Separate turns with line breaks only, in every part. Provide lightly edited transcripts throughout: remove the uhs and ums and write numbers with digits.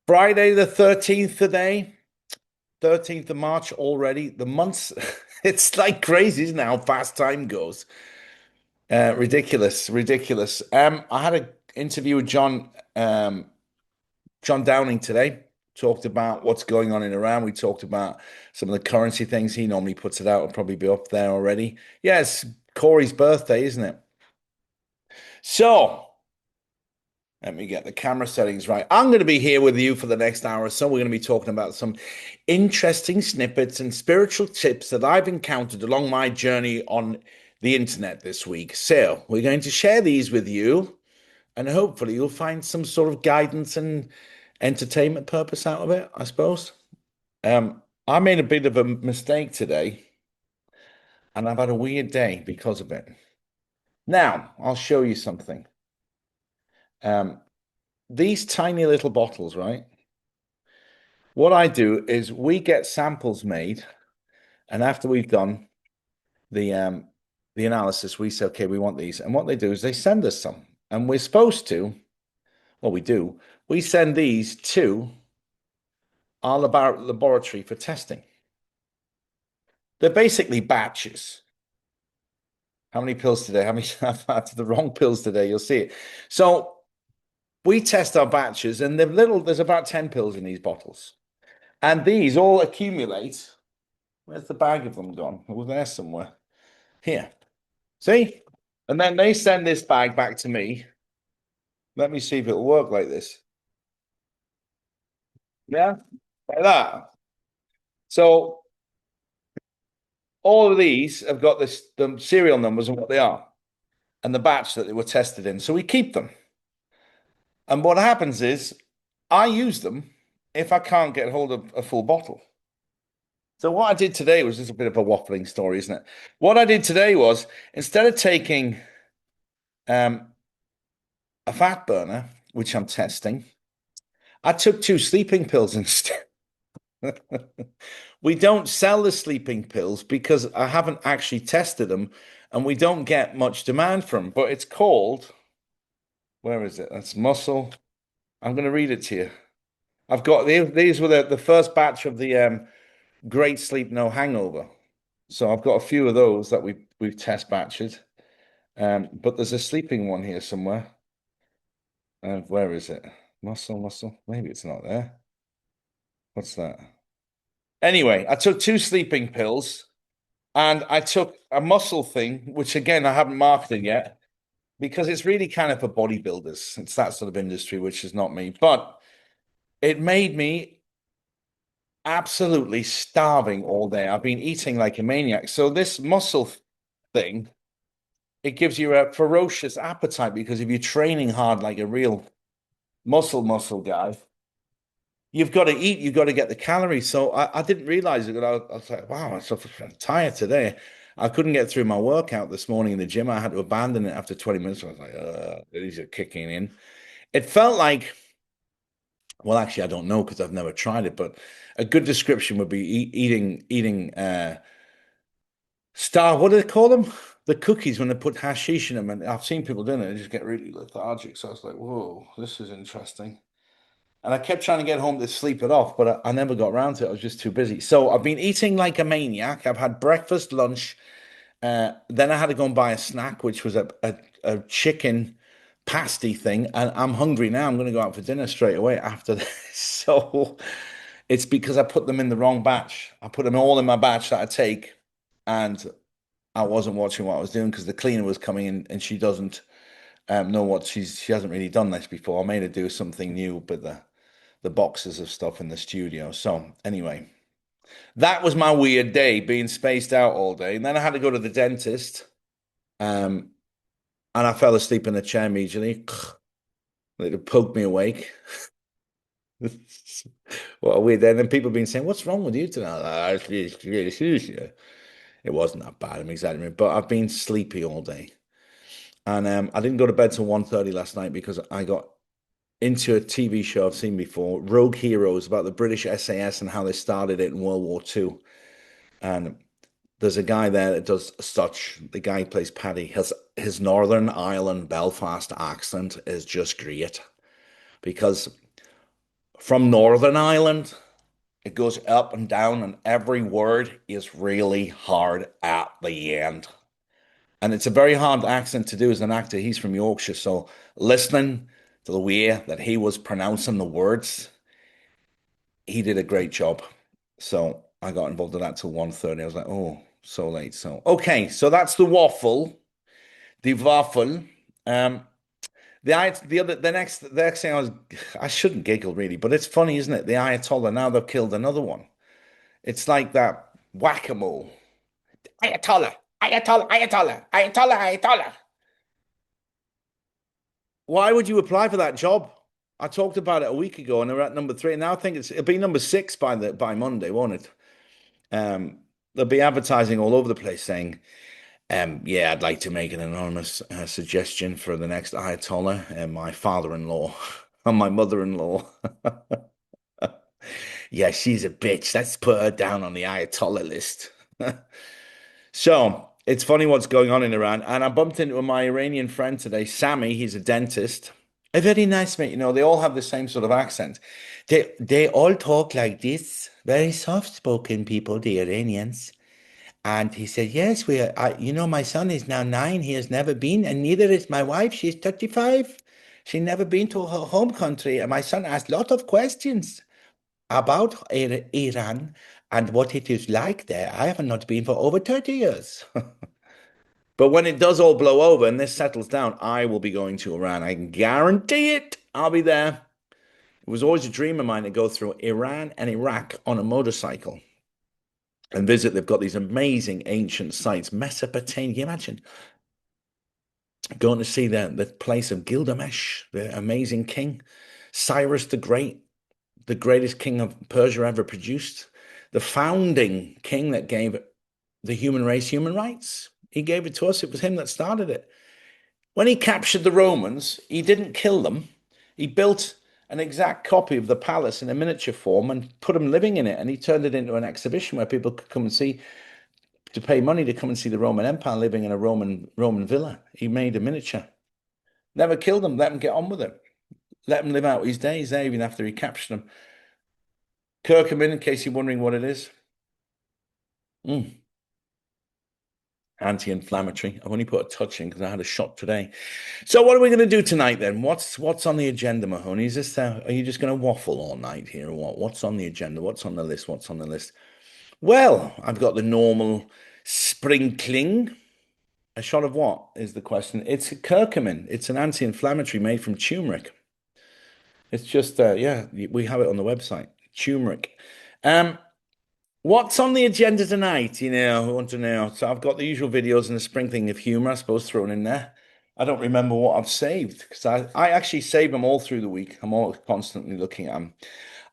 Friday the 13th today, 13th of March already. The months, it's like crazy, isn't it, how fast time goes? Ridiculous, ridiculous. I had an interview with John Downing today. Talked about what's going on in Iran. We talked about some of the currency things. He normally puts it out. It'll probably be up there already. Yeah, it's Corey's birthday, isn't it? So, let me get the camera settings right. I'm going to be here with you for the next hour or so. We're going to be talking about some interesting snippets and spiritual tips that I've encountered along my journey on the internet this week. So, we're going to share these with you, and hopefully, you'll find some sort of guidance and entertainment purpose out of it, I suppose. I made a bit of a mistake today, and I've had a weird day because of it. Now, I'll show you something. Um, these tiny little bottles, right? What I do is we get samples made, and after we've done the um the analysis, we say, okay, we want these. And what they do is they send us some. And we're supposed to, well, we do, we send these to our laboratory for testing. They're basically batches. How many pills today? How many I've had the wrong pills today? You'll see it. So we test our batches, and there's about 10 pills in these bottles. And these all accumulate. Where's the bag of them gone? It was there somewhere. Here. See? And then they send this bag back to me. Let me see if it'll work like this. Yeah, like that. So all of these have got the serial numbers and what they are and the batch that they were tested in. So we keep them. And what happens is I use them if I can't get hold of a full bottle. So what I did today was just a bit of a waffling story, isn't it? What I did today was instead of taking um, a fat burner, which I'm testing, I took two sleeping pills instead. We don't sell the sleeping pills because I haven't actually tested them and we don't get much demand from them. But it's called, where is it? That's muscle. I'm going to read it to you. I've got these were the first batch of the Great Sleep No Hangover. So I've got a few of those that we've test batched. But there's a sleeping one here somewhere. Where is it? Muscle, muscle. Maybe it's not there. What's that? Anyway, I took two sleeping pills and I took a muscle thing, which again I haven't marketed yet because it's really kind of for bodybuilders. It's that sort of industry, which is not me. But it made me absolutely starving all day. I've been eating like a maniac. So this muscle thing, it gives you a ferocious appetite because if you're training hard like a real muscle guy, you've got to eat, you've got to get the calories. So I didn't realize it. I was like, wow, I'm tired today. I couldn't get through my workout this morning in the gym. I had to abandon it after 20 minutes. I was like, these are kicking in. It felt like, well, actually, I don't know because I've never tried it, but a good description would be eating what do they call them? The cookies when they put hashish in them. And I've seen people doing it, they just get really lethargic. So I was like, whoa, this is interesting. And I kept trying to get home to sleep it off, but I never got around to it. I was just too busy. So I've been eating like a maniac. I've had breakfast, lunch. Then I had to go and buy a snack, which was a chicken pasty thing. And I'm hungry now. I'm going to go out for dinner straight away after this. So it's because I put them in the wrong batch. I put them all in my batch that I take. And I wasn't watching what I was doing because the cleaner was coming in and she doesn't know what she hasn't really done this before. I made her do something new, but the boxes of stuff in the studio. So anyway, that was my weird day, being spaced out all day. And then I had to go to the dentist. Um, and I fell asleep in the chair immediately. It poked me awake. What a weird day. And then people have been saying, what's wrong with you tonight? It wasn't that bad. I'm exaggerating, but I've been sleepy all day. And I didn't go to bed till 1:30 last night because I got into a TV show I've seen before, Rogue Heroes, about the British SAS and how they started it in World War II. And there's a guy there that does such, the guy who plays Paddy, his Northern Ireland Belfast accent is just great because From Northern Ireland. It goes up and down, and every word is really hard at the end. And it's a very hard accent to do as an actor. He's from Yorkshire, so listening to the way that he was pronouncing the words, he did a great job. So I got involved in that till 1:30. I was like, oh, so late. So okay, so that's the waffle, the waffle. Um, the next thing I shouldn't giggle really, but it's funny, isn't it? The Ayatollah, now they've killed another one. It's like that whack-a-mole. Ayatollah, Ayatollah, Ayatollah, Ayatollah, Ayatollah. Why would you apply for that job? I talked about it a week ago, and they're at number three. And now I think it'll be number six by Monday, won't it? Um, they'll be advertising all over the place saying, "Yeah, I'd like to make an anonymous suggestion for the next Ayatollah, and my father-in-law and my mother-in-law." Yeah, she's a bitch. Let's put her down on the Ayatollah list. So it's funny what's going on in Iran. And I bumped into my Iranian friend today, Sammy. He's a dentist. A very nice mate. You know, they all have the same sort of accent. They all talk like this, very soft-spoken people, the Iranians. And he said, "Yes, my son is now 9. He has never been, and neither is my wife. She's 35. She never been to her home country. And my son asked a lot of questions about Iran and what it is like there. I have not been for over 30 years." But when it does all blow over and this settles down, I will be going to Iran. I can guarantee it. I'll be there. It was always a dream of mine to go through Iran and Iraq on a motorcycle and visit. They've got these amazing ancient sites. Mesopotamia, can you imagine going to see the place of Gilgamesh, the amazing king, Cyrus the Great, the greatest king of Persia ever produced, the founding king that gave the human race human rights. He gave it to us. It was him that started it. When he captured the Romans, he didn't kill them. He built an exact copy of the palace in a miniature form and put them living in it. And he turned it into an exhibition where people could come and see, to pay money to come and see the Roman Empire living in a Roman villa. He made a miniature. Never killed them. Let him get on with it. Let him live out his days there, even after he captured them. Curcumin, in case you're wondering what it is. Mm. Anti-inflammatory. I've only put a touch in because I had a shot today. So what are we going to do tonight then? What's on the agenda, Mahoney? Are you just going to waffle all night here or what? What's on the agenda? What's on the list? What's on the list? Well, I've got the normal sprinkling. A shot of what is the question? It's curcumin. It's an anti-inflammatory made from turmeric. It's just yeah, we have it on the website. Turmeric. Um, What's on the agenda tonight? I want to know. So I've got the usual videos and the sprinkling of humor, I suppose, thrown in there. I don't remember what I've saved because I actually save them all through the week. I'm always constantly looking at them.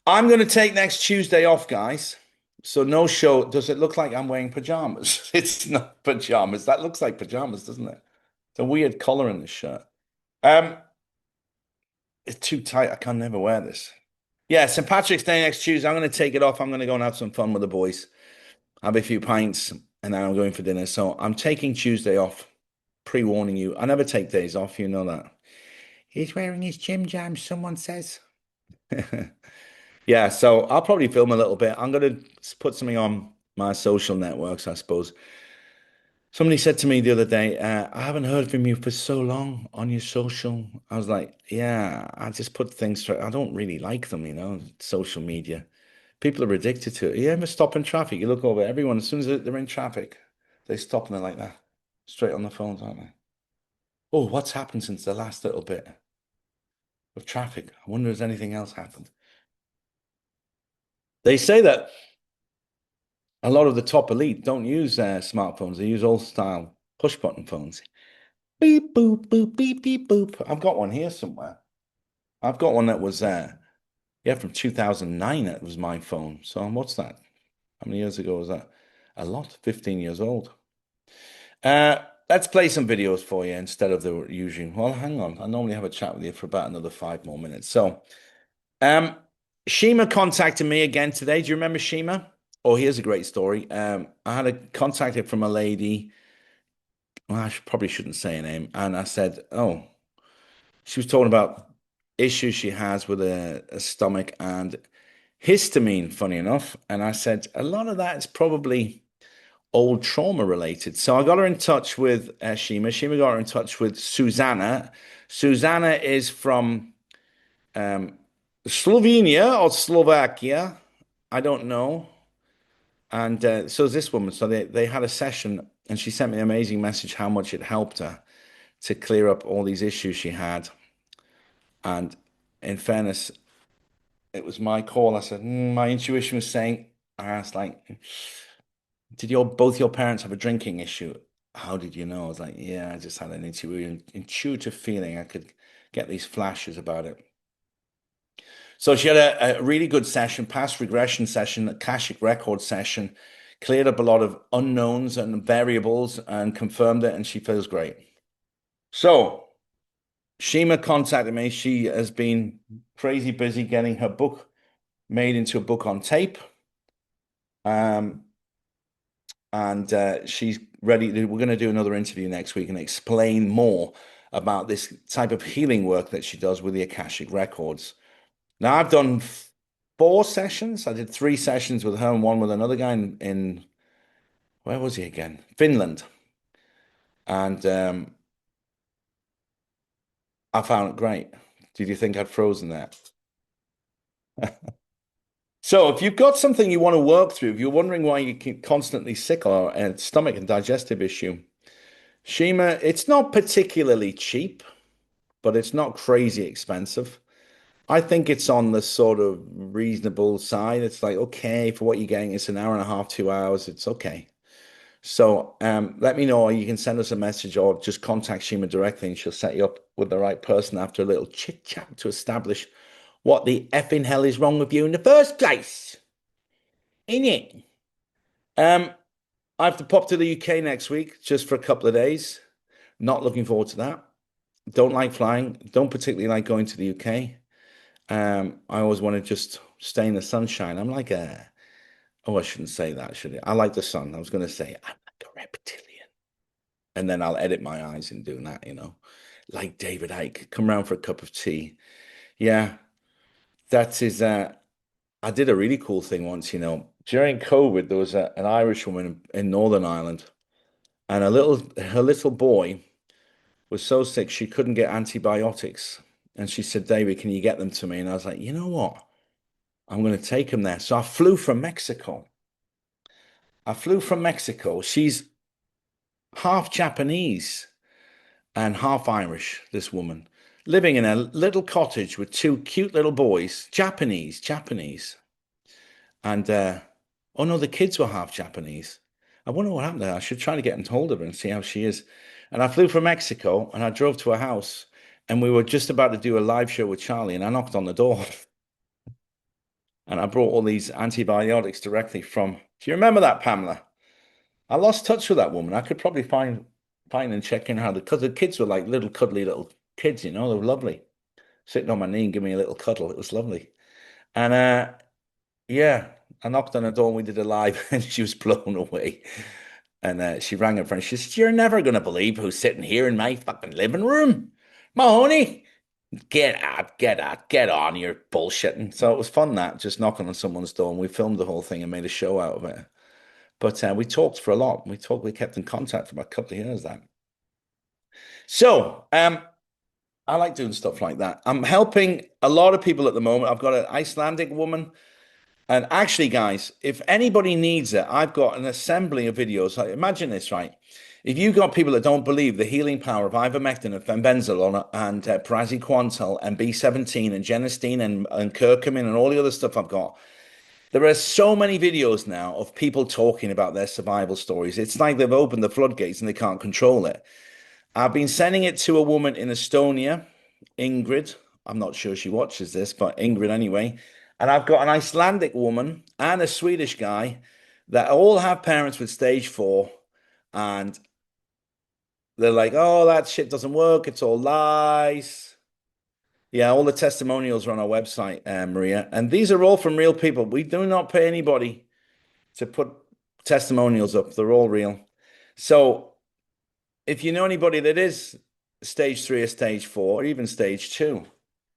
I'm going to take next Tuesday off, guys. So no show. Does it look like I'm wearing pajamas? It's not pajamas. That looks like pajamas, doesn't it? It's a weird collar in this shirt. Um, it's too tight. I can never wear this. Yeah, St. Patrick's Day next Tuesday. I'm going to take it off. I'm going to go and have some fun with the boys. Have a few pints, and then I'm going for dinner. So I'm taking Tuesday off, pre-warning you. I never take days off, you know that. He's wearing his gym jams, someone says. Yeah, so I'll probably film a little bit. I'm going to put something on my social networks, I suppose. Somebody said to me the other day, I haven't heard from you for so long on your social. I was like, yeah, I just put things through. I don't really like them, social media. People are addicted to it. You ever stop in traffic? You look over everyone, as soon as they're in traffic, they stop and they're like that, straight on the phones, aren't they? Oh, what's happened since the last little bit of traffic? I wonder if anything else happened. They say that a lot of the top elite don't use smartphones. They use old style push button phones. Beep, boop, boop, beep, beep, boop. I've got one here somewhere. I've got one that was, yeah, from 2009. It was my phone. So what's that? How many years ago was that? A lot, 15 years old. Let's play some videos for you instead of the usual. Well, hang on. I normally have a chat with you for about another 5 more minutes. So, um, Shima contacted me again today. Do you remember Shima? Oh, here's a great story. I had a contacted from a lady. Well, probably shouldn't say her name. And I said, oh, she was talking about issues she has with a stomach and histamine, funny enough. And I said, a lot of that is probably old trauma related. So I got her in touch with Shima. Shima got her in touch with Susanna. Susanna is from Slovenia or Slovakia. I don't know. And so is this woman. So they had a session and she sent me an amazing message how much it helped her to clear up all these issues she had. And in fairness, it was my call. I said, my intuition was saying, I asked, like, did your both your parents have a drinking issue? How did you know? I was like, yeah, I just had an intuitive feeling. I could get these flashes about it. So she had a really good session, past regression session, Akashic record session, cleared up a lot of unknowns and variables and confirmed it, and she feels great. So Shima contacted me. She has been crazy busy getting her book made into a book on tape. Um, and she's ready. We're going to do another interview next week and explain more about this type of healing work that she does with the Akashic records. Now, I've done 4 sessions. I did 3 sessions with her and one with another guy in where was he again? Finland. And I found it great. Did you think I'd frozen that? So, if you've got something you want to work through, if you're wondering why you keep constantly sick or a stomach and digestive issue, Shima, it's not particularly cheap, but it's not crazy expensive. I think it's on the sort of reasonable side. It's like, okay, for what you're getting, it's an hour and a half, 2 hours. It's okay. So let me know, or you can send us a message or just contact Shima directly and she'll set you up with the right person after a little chit chat to establish what the effing hell is wrong with you in the first place. In it. Um, I have to pop to the UK next week just for a couple of days. Not looking forward to that. Don't like flying. Don't particularly like going to the UK. I always want to just stay in the sunshine. I'm like a, oh, I shouldn't say that, should I? I like the sun. I was going to say I'm like a reptilian. And then I'll edit my eyes in doing that, like David Icke. Come round for a cup of tea. Yeah, that is, I did a really cool thing once, During COVID, there was an Irish woman in Northern Ireland, and her little boy was so sick she couldn't get antibiotics. And she said, David, can you get them to me? And I was like, you know what? I'm going to take him there. So I flew from Mexico. She's half Japanese and half Irish, this woman, living in a little cottage with 2 cute little boys, Japanese. And oh no, the kids were half Japanese. I wonder what happened there. I should try to get in hold of her and see how she is. And I flew from Mexico and I drove to her house and we were just about to do a live show with Charlie and I knocked on the door and I brought all these antibiotics directly from. Do you remember that, Pamela? I lost touch with that woman. I could probably find and check in how because the kids were like little cuddly little kids, they were lovely. Sitting on my knee and giving me a little cuddle. It was lovely. And yeah, I knocked on her door and we did a live and she was blown away. And she rang her friend. She said, you're never gonna believe who's sitting here in my fucking living room. Mahoney, get out, get on, you're bullshitting. So it was fun that just knocking on someone's door and we filmed the whole thing and made a show out of it. But we talked for a lot. We kept in contact for about a couple of years then. So, I like doing stuff like that. I'm helping a lot of people at the moment. I've got an Icelandic woman. And actually, guys, if anybody needs it, I've got an assembly of videos. Like, imagine this, right? If you've got people that don't believe the healing power of ivermectin and fenbenzolone and praziquantel and B17 and genistein and curcumin and all the other stuff I've got, there are so many videos now of people talking about their survival stories. It's like they've opened the floodgates and they can't control it. I've been sending it to a woman in Estonia, Ingrid. I'm not sure she watches this, but Ingrid anyway. And I've got an Icelandic woman and a Swedish guy that all have parents with stage 4. And they're like, oh, that shit doesn't work. It's all lies. Yeah, all the testimonials are on our website, Maria. And these are all from real people. We do not pay anybody to put testimonials up. They're all real. So if you know anybody that is stage 3 or stage 4 or even stage 2,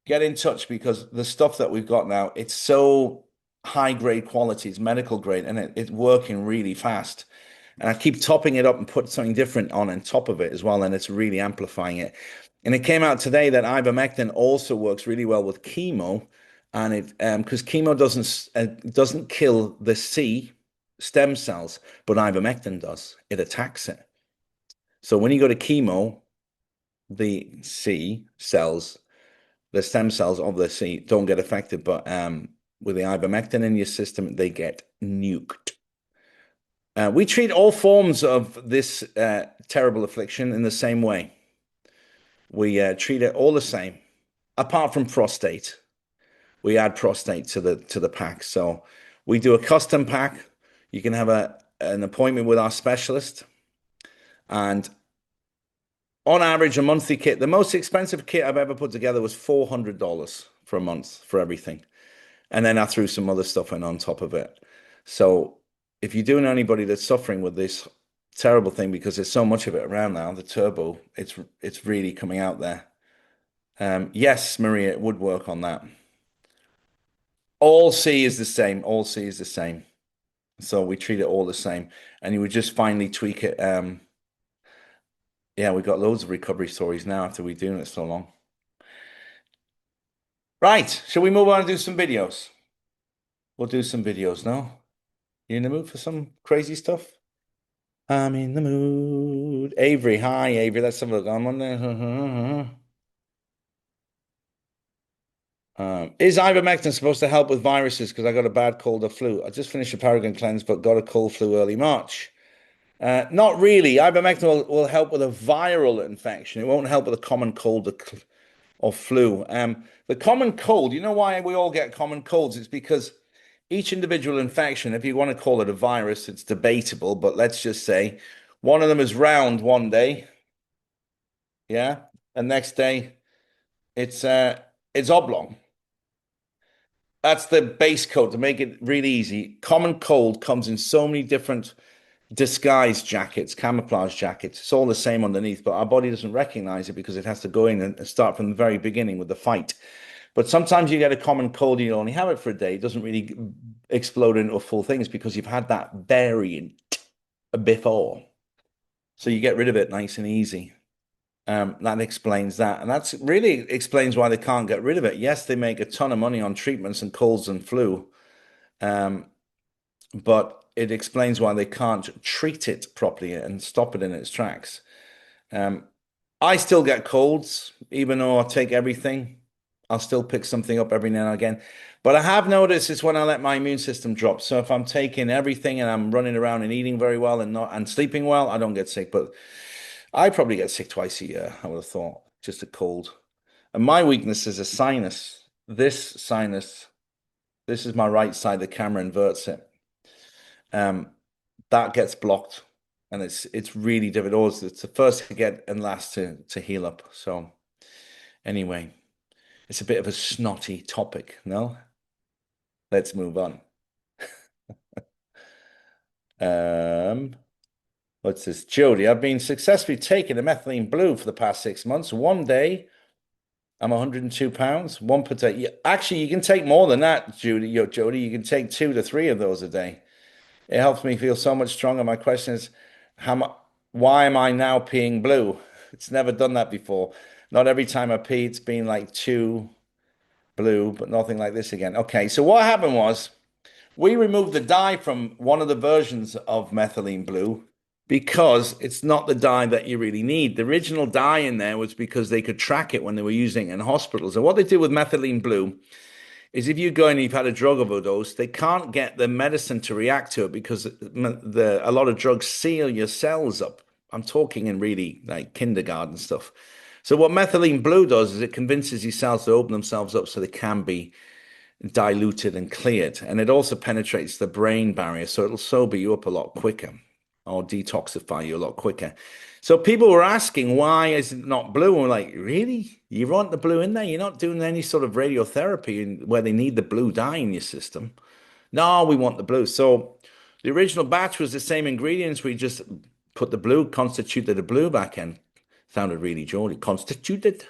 get in touch because the stuff that we've got now, it's so high grade quality, it's medical grade, and it's working really fast. And I keep topping it up and put something different on top of it as well, and it's really amplifying it. And it came out today that ivermectin also works really well with chemo, and it because chemo doesn't kill the C stem cells, but ivermectin does. It attacks it. So when you go to chemo, the C cells, the stem cells of the C don't get affected, but with the ivermectin in your system, they get nuked. We treat all forms of this terrible affliction in the same way. We treat it all the same, apart from prostate. We add prostate to the pack. So we do a custom pack. You can have an appointment with our specialist, and on average, a monthly kit. The most expensive kit I've ever put together was $400 for a month for everything. And then I threw some other stuff in on top of it. So if you do know anybody that's suffering with this terrible thing, because there's so much of it around now, the turbo, it's really coming out there. Yes, Maria, it would work on that. All C is the same. All C is the same. So we treat it all the same. And you would just finally tweak it. Yeah, we've got loads of recovery stories now after we're doing it so long. Right, shall we move on and do some videos? We'll do some videos now. You in the mood for some crazy stuff? I'm in the mood. Avery, hi Avery. Let's have a look. I'm on there. Is ivermectin supposed to help with viruses? Because I got a bad cold or flu. I just finished a Paragon cleanse, but got a cold flu early March. Not really. Ivermectin will help with a viral infection. It won't help with a common cold or flu. The common cold, you know why we all get common colds? It's because each individual infection, if you want to call it a virus, it's debatable, but let's just say one of them is round one day, yeah, and next day it's oblong. That's the base coat to make it really easy. Common cold comes in so many different disguise jackets, camouflage jackets. It's all the same underneath, but our body doesn't recognize it because it has to go in and start from the very beginning with the fight. But sometimes you get a common cold and you only have it for a day. It doesn't really explode into a full thing. It's because you've had that variant before. So you get rid of it nice and easy. That explains that. And that's really explains why they can't get rid of it. Yes, they make a ton of money on treatments and colds and flu. Um, but it explains why they can't treat it properly and stop it in its tracks. Um, I still get colds, even though I take everything. I'll still pick something up every now and again. But I have noticed it's when I let my immune system drop. So if I'm taking everything and I'm running around and eating very well and sleeping well, I don't get sick. But I probably get sick twice a year, I would have thought, just a cold. And my weakness is a sinus. This sinus, this is my right side. The camera inverts it. Um, that gets blocked, and it's really difficult. It's the first to get and last to heal up. So anyway, it's a bit of a snotty topic, no? Let's move on. Um, what's this? Jody, I've been successfully taking a methylene blue for the past 6 months. One day, I'm 102 pounds, one per day. Actually, you can take more than that, Jody. You can take 2 to 3 of those a day. It helps me feel so much stronger. My question is, why am I now peeing blue? It's never done that before. Not every time I pee, it's been like two blue, but nothing like this again. Okay, so what happened was we removed the dye from one of the versions of methylene blue because it's not the dye that you really need. The original dye in there was because they could track it when they were using it in hospitals. And what they do with methylene blue is if you go and you've had a drug overdose, they can't get the medicine to react to it because a lot of drugs seal your cells up. I'm talking in really like kindergarten stuff. So what methylene blue does is it convinces your cells to open themselves up so they can be diluted and cleared. And it also penetrates the brain barrier, so it'll sober you up a lot quicker or detoxify you a lot quicker. So people were asking, why is it not blue? And we're like, really? You want the blue in there? You're not doing any sort of radiotherapy where they need the blue dye in your system. No, we want the blue. So the original batch was the same ingredients. We just put the blue, constituted the blue back in. Sounded really jolly. Constituted.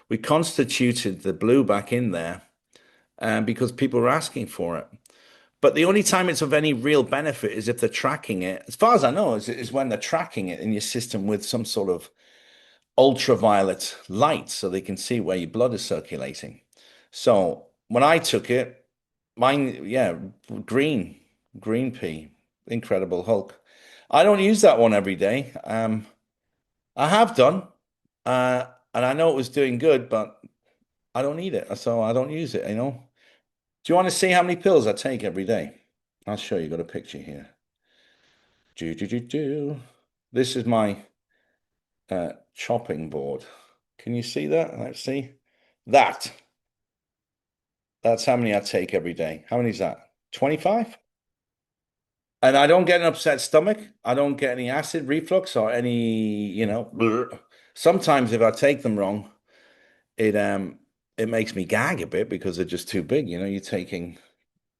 We constituted the blue back in there because people were asking for it. But the only time it's of any real benefit is if they're tracking it. As far as I know, is when they're tracking it in your system with some sort of ultraviolet light so they can see where your blood is circulating. So when I took it, mine, yeah, green, green pea, Incredible Hulk. I don't use that one every day. I have done, and I know it was doing good, but I don't need it, so I don't use it, you know. Do you want to see how many pills I take every day? I'll show you. Got a picture here. Do, do, do, do. This is my chopping board. Can you see that? Let's see. That. That's how many I take every day. How many is that? 25? And I don't get an upset stomach. I don't get any acid reflux or any, bleh. Sometimes if I take them wrong, it makes me gag a bit because they're just too big. You're taking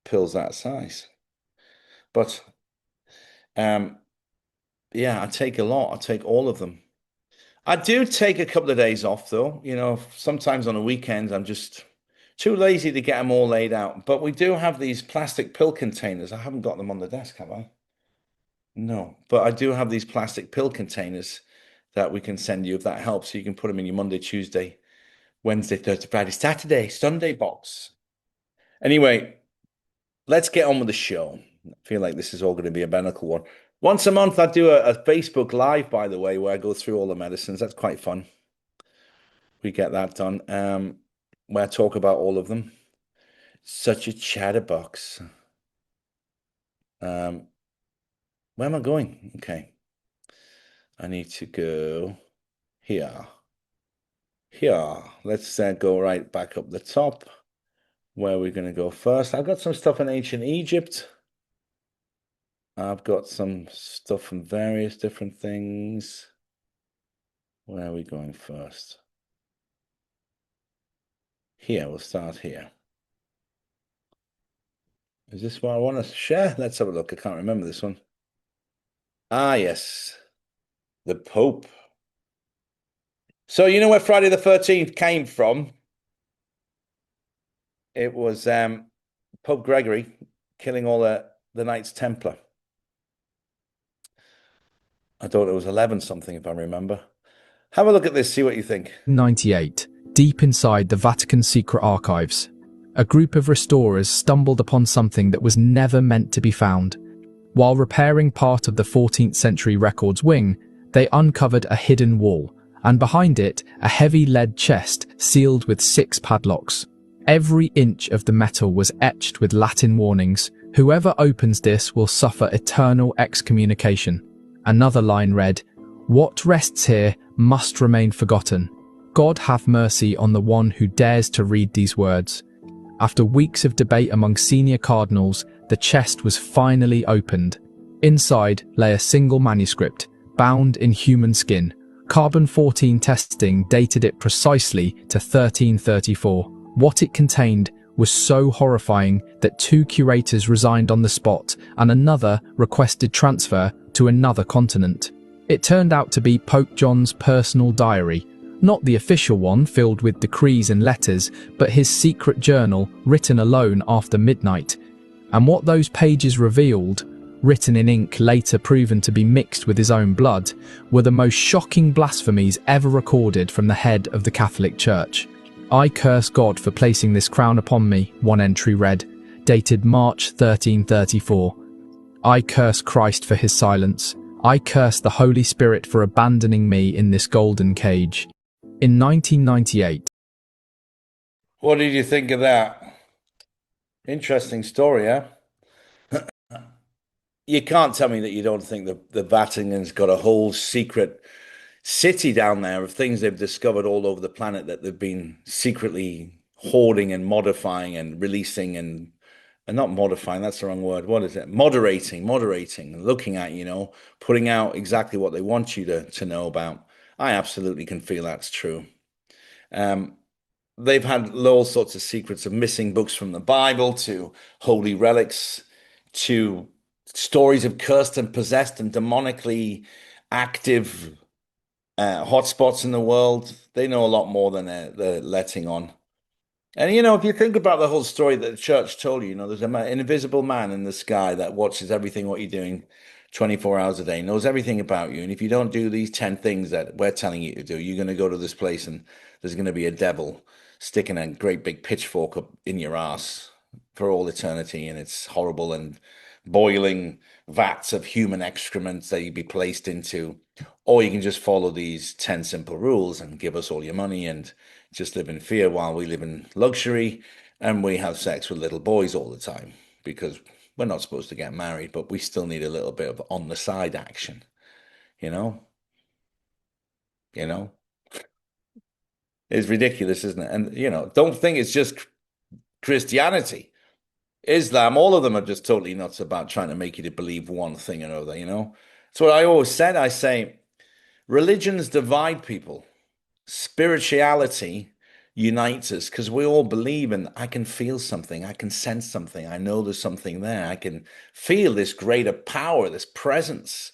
pills that size. But um, yeah, I take a lot. I take all of them. I do take a couple of days off though. Sometimes on the weekends I'm just too lazy to get them all laid out. But we do have these plastic pill containers. I haven't got them on the desk, have I? No, but I do have these plastic pill containers that we can send you if that helps. So you can put them in your Monday, Tuesday, Wednesday, Thursday, Friday, Saturday, Sunday box. Anyway, let's get on with the show. I feel like this is all going to be a medical one. Once a month, I do a Facebook Live, by the way, where I go through all the medicines. That's quite fun. We get that done. Where I talk about all of them. Such a chatterbox. Um, where am I going? Okay. I need to go here. Here. Let's go right back up the top. Where we're going to go first. I've got some stuff in ancient Egypt. I've got some stuff from various different things. Where are we going first? Here, we'll start here. Is this what I want to share? Let's have a look. I can't remember this one. Ah, yes. The Pope. So you know where Friday the 13th came from? It was Pope Gregory killing all the Knights Templar. I thought it was 11 something, if I remember. Have a look at this, see what you think.
98. Deep inside the Vatican secret archives, a group of restorers stumbled upon something that was never meant to be found. While repairing part of the 14th century records wing, they uncovered a hidden wall, and behind it, a heavy lead chest sealed with 6 padlocks. Every inch of the metal was etched with Latin warnings. Whoever opens this will suffer eternal excommunication. Another line read, "What rests here must remain forgotten. God have mercy on the one who dares to read these words." After weeks of debate among senior cardinals, the chest was finally opened. Inside lay a single manuscript, bound in human skin. Carbon-14 testing dated it precisely to 1334. What it contained was so horrifying that 2 curators resigned on the spot and another requested transfer to another continent. It turned out to be Pope John's personal diary, not the official one filled with decrees and letters, but his secret journal written alone after midnight. And what those pages revealed, written in ink later proven to be mixed with his own blood, were the most shocking blasphemies ever recorded from the head of the Catholic Church. "I curse God for placing this crown upon me," one entry read, dated March 1334. "I curse Christ for his silence. I curse the Holy Spirit for abandoning me in this golden cage." In 1998.
What did you think of that? Interesting story, huh? You can't tell me that you don't think the Vatican's got a whole secret city down there of things they've discovered all over the planet that they've been secretly hoarding and modifying and releasing and not modifying, that's the wrong word. What is it? Moderating, looking at, putting out exactly what they want you to know about. I absolutely can feel that's true. They've had all sorts of secrets of missing books from the Bible to holy relics to stories of cursed and possessed and demonically active hotspots in the world. They know a lot more than they're letting on. And if you think about the whole story that the church told you, there's an invisible man in the sky that watches everything what you're doing 24 hours a day, knows everything about you. And if you don't do these 10 things that we're telling you to do, you're going to go to this place and there's going to be a devil sticking a great big pitchfork up in your ass for all eternity. And it's horrible and boiling vats of human excrement that you'd be placed into. Or you can just follow these 10 simple rules and give us all your money and just live in fear while we live in luxury and we have sex with little boys all the time because we're not supposed to get married, but we still need a little bit of on the side action, you know? You know? It's ridiculous, isn't it? And don't think it's just Christianity. Islam, all of them are just totally nuts about trying to make you to believe one thing or another. It's what I always said. I say religions divide people. Spirituality unites us because we all believe in, I can feel something, I can sense something, I know there's something there, I can feel this greater power, this presence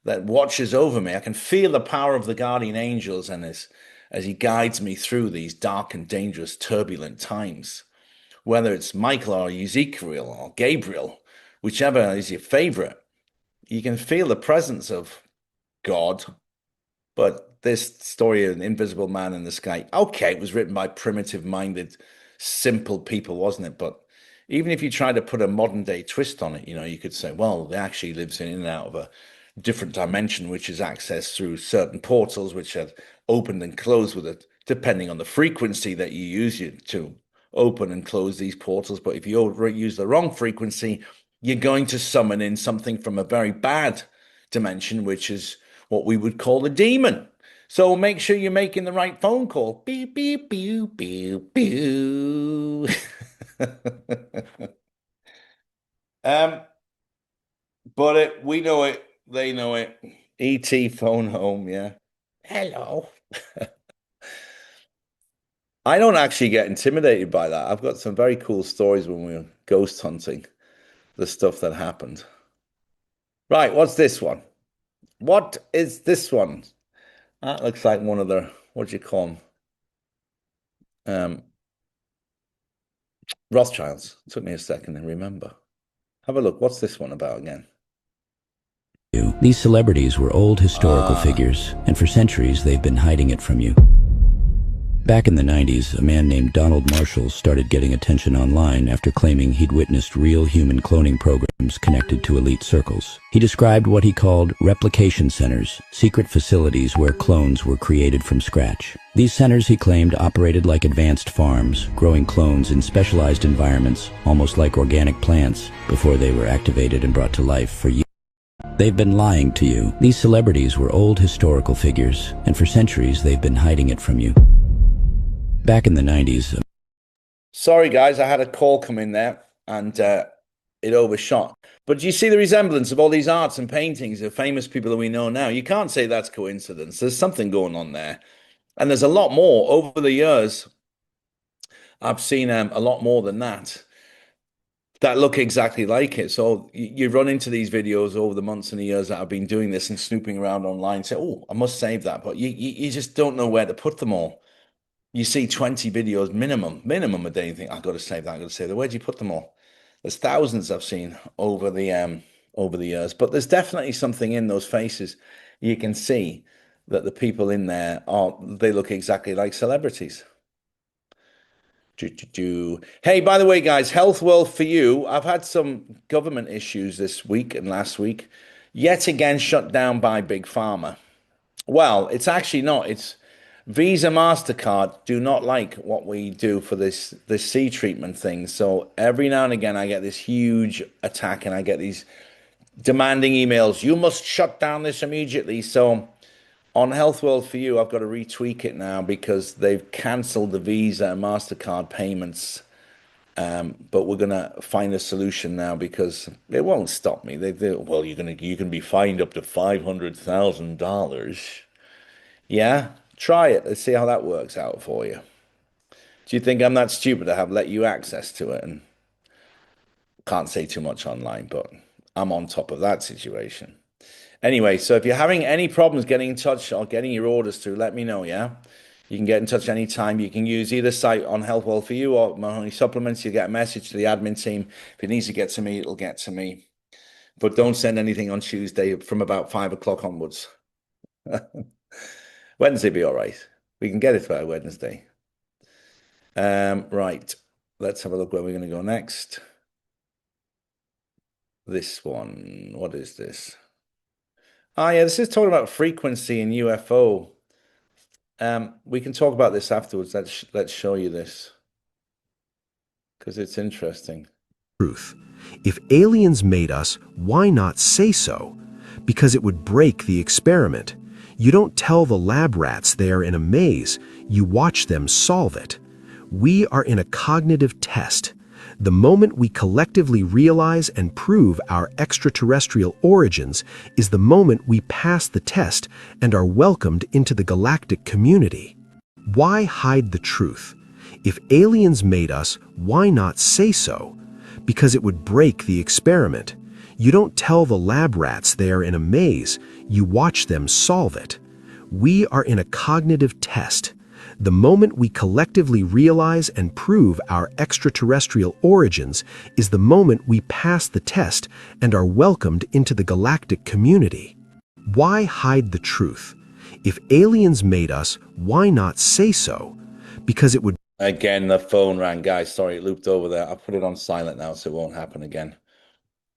that watches over me. I can feel the power of the guardian angels and as he guides me through these dark and dangerous, turbulent times. Whether it's Michael or Ezekiel or Gabriel, whichever is your favorite, you can feel the presence of God. But this story of an invisible man in the sky, okay, it was written by primitive minded, simple people, wasn't it? But even if you try to put a modern day twist on it, you could say, well, they actually lives in and out of a different dimension, which is accessed through certain portals, which are opened and closed with it, depending on the frequency that you use it to open and close these portals. But if you use the wrong frequency, you're going to summon in something from a very bad dimension, which is what we would call a demon. So make sure you're making the right phone call. Beep, beep, beep, beep, beep. um, but we know it. They know it. ET phone home, yeah. Hello. I don't actually get intimidated by that. I've got some very cool stories when we were ghost hunting, the stuff that happened. Right, what's this one? What is this one? That looks like one of the, what do you call them? Um, Rothschilds. It took me a second to remember. Have a look. What's this one about again?
These celebrities were old historical
Ah,
figures, and for centuries they've been hiding it from you. Back in the 90s, a man named Donald Marshall started getting attention online after claiming he'd witnessed real human cloning programs connected to elite circles. He described what he called replication centers, secret facilities where clones were created from scratch. These centers, he claimed, operated like advanced farms, growing clones in specialized environments, almost like organic plants, before they were activated and brought to life for years. They've been lying to you. These celebrities were old historical figures, and for centuries they've been hiding it from you. Back in the 90s.
sorry, guys. I had a call come in there and it overshot. But do you see the resemblance of all these arts and paintings of famous people that we know now? You can't say that's coincidence. There's something going on there. And there's a lot more over the years. I've seen a lot more than that look exactly like it. So you run into these videos over the months and the years that I've been doing this and snooping around online, say, oh, I must save that. But you just don't know where to put them all. You see 20 videos minimum a day, and you think, I've got to save that, I've got to save that. Where do you put them all? There's thousands I've seen over the years, but there's definitely something in those faces. You can see that the people in there they look exactly like celebrities. Hey, by the way, guys, Health World for you. I've had some government issues this week and last week, yet again shut down by Big Pharma. Well, it's actually not. It's Visa, MasterCard do not like what we do for this C treatment thing. So every now and again, I get this huge attack, and I get these demanding emails. You must shut down this immediately. So on Health World for you, I've got to retweak it now because they've cancelled the Visa and MasterCard payments. But we're gonna find a solution now because it won't stop me. Well, you can be fined up to $500,000. Yeah, try it. Let's see how that works out for you. Do you think I'm that stupid to have let you access to it? And can't say too much online, but I'm on top of that situation. Anyway, so if you're having any problems getting in touch or getting your orders through, let me know, yeah? You can get in touch anytime. You can use either site on Health Well for You or Mahoney Supplements. You get a message to the admin team. If it needs to get to me, it'll get to me. But don't send anything on Tuesday from about 5 o'clock onwards. Wednesday be all right. We can get it by Wednesday. Right. Let's have a look where we're going to go next. This one. What is this? Oh, yeah, this is talking about frequency and UFO. We can talk about this afterwards. Let's show you this because it's interesting.
Truth. If aliens made us, why not say so? Because it would break the experiment. You don't tell the lab rats they're in a maze, you watch them solve it. We are in a cognitive test. The moment we collectively realize and prove our extraterrestrial origins is the moment we pass the test and are welcomed into the galactic community. Why hide the truth? If aliens made us, why not say so? Because it would break the experiment. You don't tell the lab rats they're in a maze, you watch them solve it. We are in a cognitive test. The moment we collectively realize and prove our extraterrestrial origins is the moment we pass the test and are welcomed into the galactic community. Why hide the truth? If aliens made us, why not say so? Because it would.
Again, the phone rang, guys. Sorry, it looped over there. I'll put it on silent now so it won't happen again.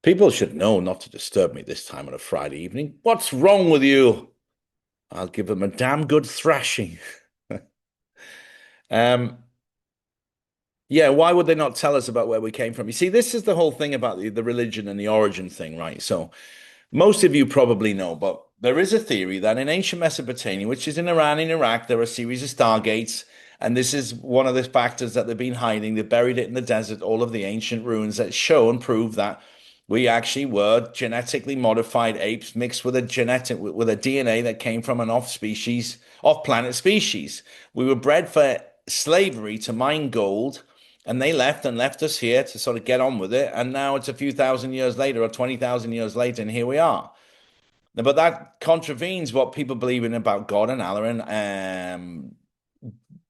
People should know not to disturb me this time on a Friday evening. What's wrong with you? I'll give them a damn good thrashing. Yeah, why would they not tell us about where we came from? You see, this is the whole thing about the religion and the origin thing, right? So most of you probably know, but there is a theory that in ancient Mesopotamia, which is in Iran and Iraq, there are a series of stargates. And this is one of the factors that they've been hiding. They buried it in the desert, all of the ancient ruins that show and prove that we actually were genetically modified apes mixed with a DNA that came from an off-planet species. We were bred for slavery to mine gold, and they left us here to sort of get on with it. And now it's a few thousand years later or 20,000 years later, and here we are. But that contravenes what people believe in about God and Allah and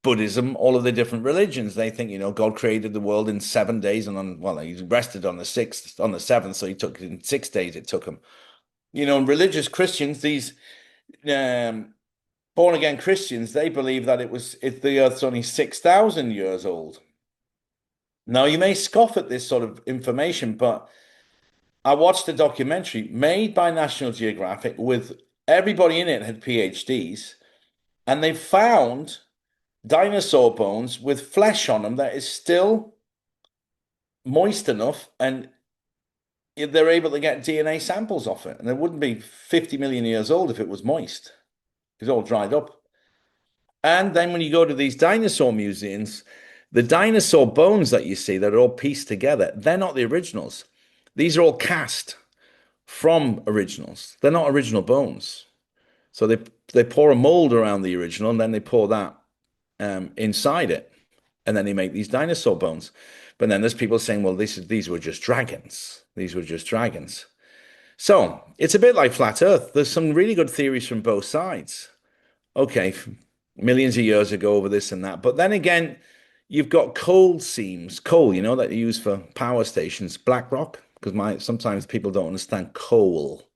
Buddhism, all of the different religions. They think, God created the world in 7 days he rested on the sixth, on the seventh, so he took it in 6 days, it took him. Religious Christians, these born again Christians, they believe that if the earth's only 6,000 years old. Now, you may scoff at this sort of information, but I watched a documentary made by National Geographic with everybody in it had PhDs, and they found dinosaur bones with flesh on them that is still moist enough, and they're able to get DNA samples off it. And it wouldn't be 50 million years old if it was moist. It's all dried up. And then when you go to these dinosaur museums, the dinosaur bones that you see that are all pieced together, they're not the originals. These are all cast from originals. They're not original bones. So they pour a mold around the original, and then they pour that inside it, and then they make these dinosaur bones. But then there's people saying, well, these were just dragons. These were just dragons. So it's a bit like flat Earth. There's some really good theories from both sides. Okay, millions of years ago over this and that. But then again, you've got coal seams, coal, that you use for power stations, black rock, because sometimes people don't understand coal.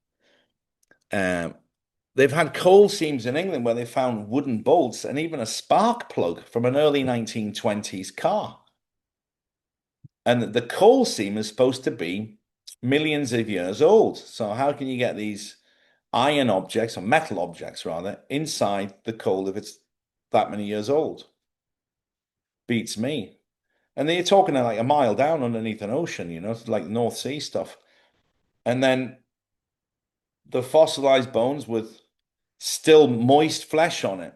They've had coal seams in England where they found wooden bolts and even a spark plug from an early 1920s car. And the coal seam is supposed to be millions of years old. So how can you get these iron objects, or metal objects rather, inside the coal if it's that many years old? Beats me. And then you're talking like a mile down underneath an ocean, it's like North Sea stuff. And then the fossilized bones with still moist flesh on it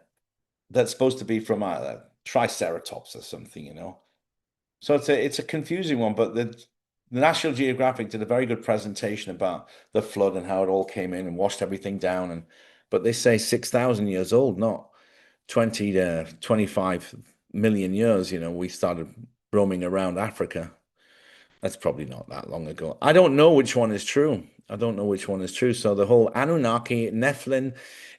that's supposed to be from either Triceratops or something, So it's a confusing one, but the National Geographic did a very good presentation about the flood and how it all came in and washed everything down. But they say 6,000 years old, not 20 to 25 million years. We started roaming around Africa. That's probably not that long ago. I don't know which one is true. I don't know which one is true. So the whole Anunnaki, Nephilim,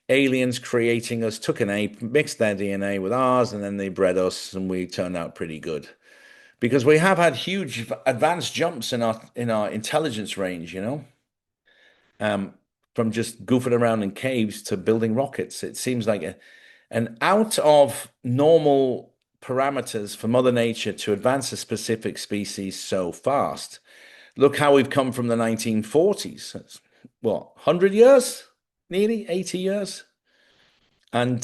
aliens creating us, took an ape, mixed their DNA with ours, and then they bred us, and we turned out pretty good. Because we have had huge advanced jumps in our intelligence range, um, from just goofing around in caves to building rockets. It seems like an out of normal parameters for Mother Nature to advance a specific species so fast. Look how we've come from the 1940s. That's, what, 100 years? Nearly 80 years? And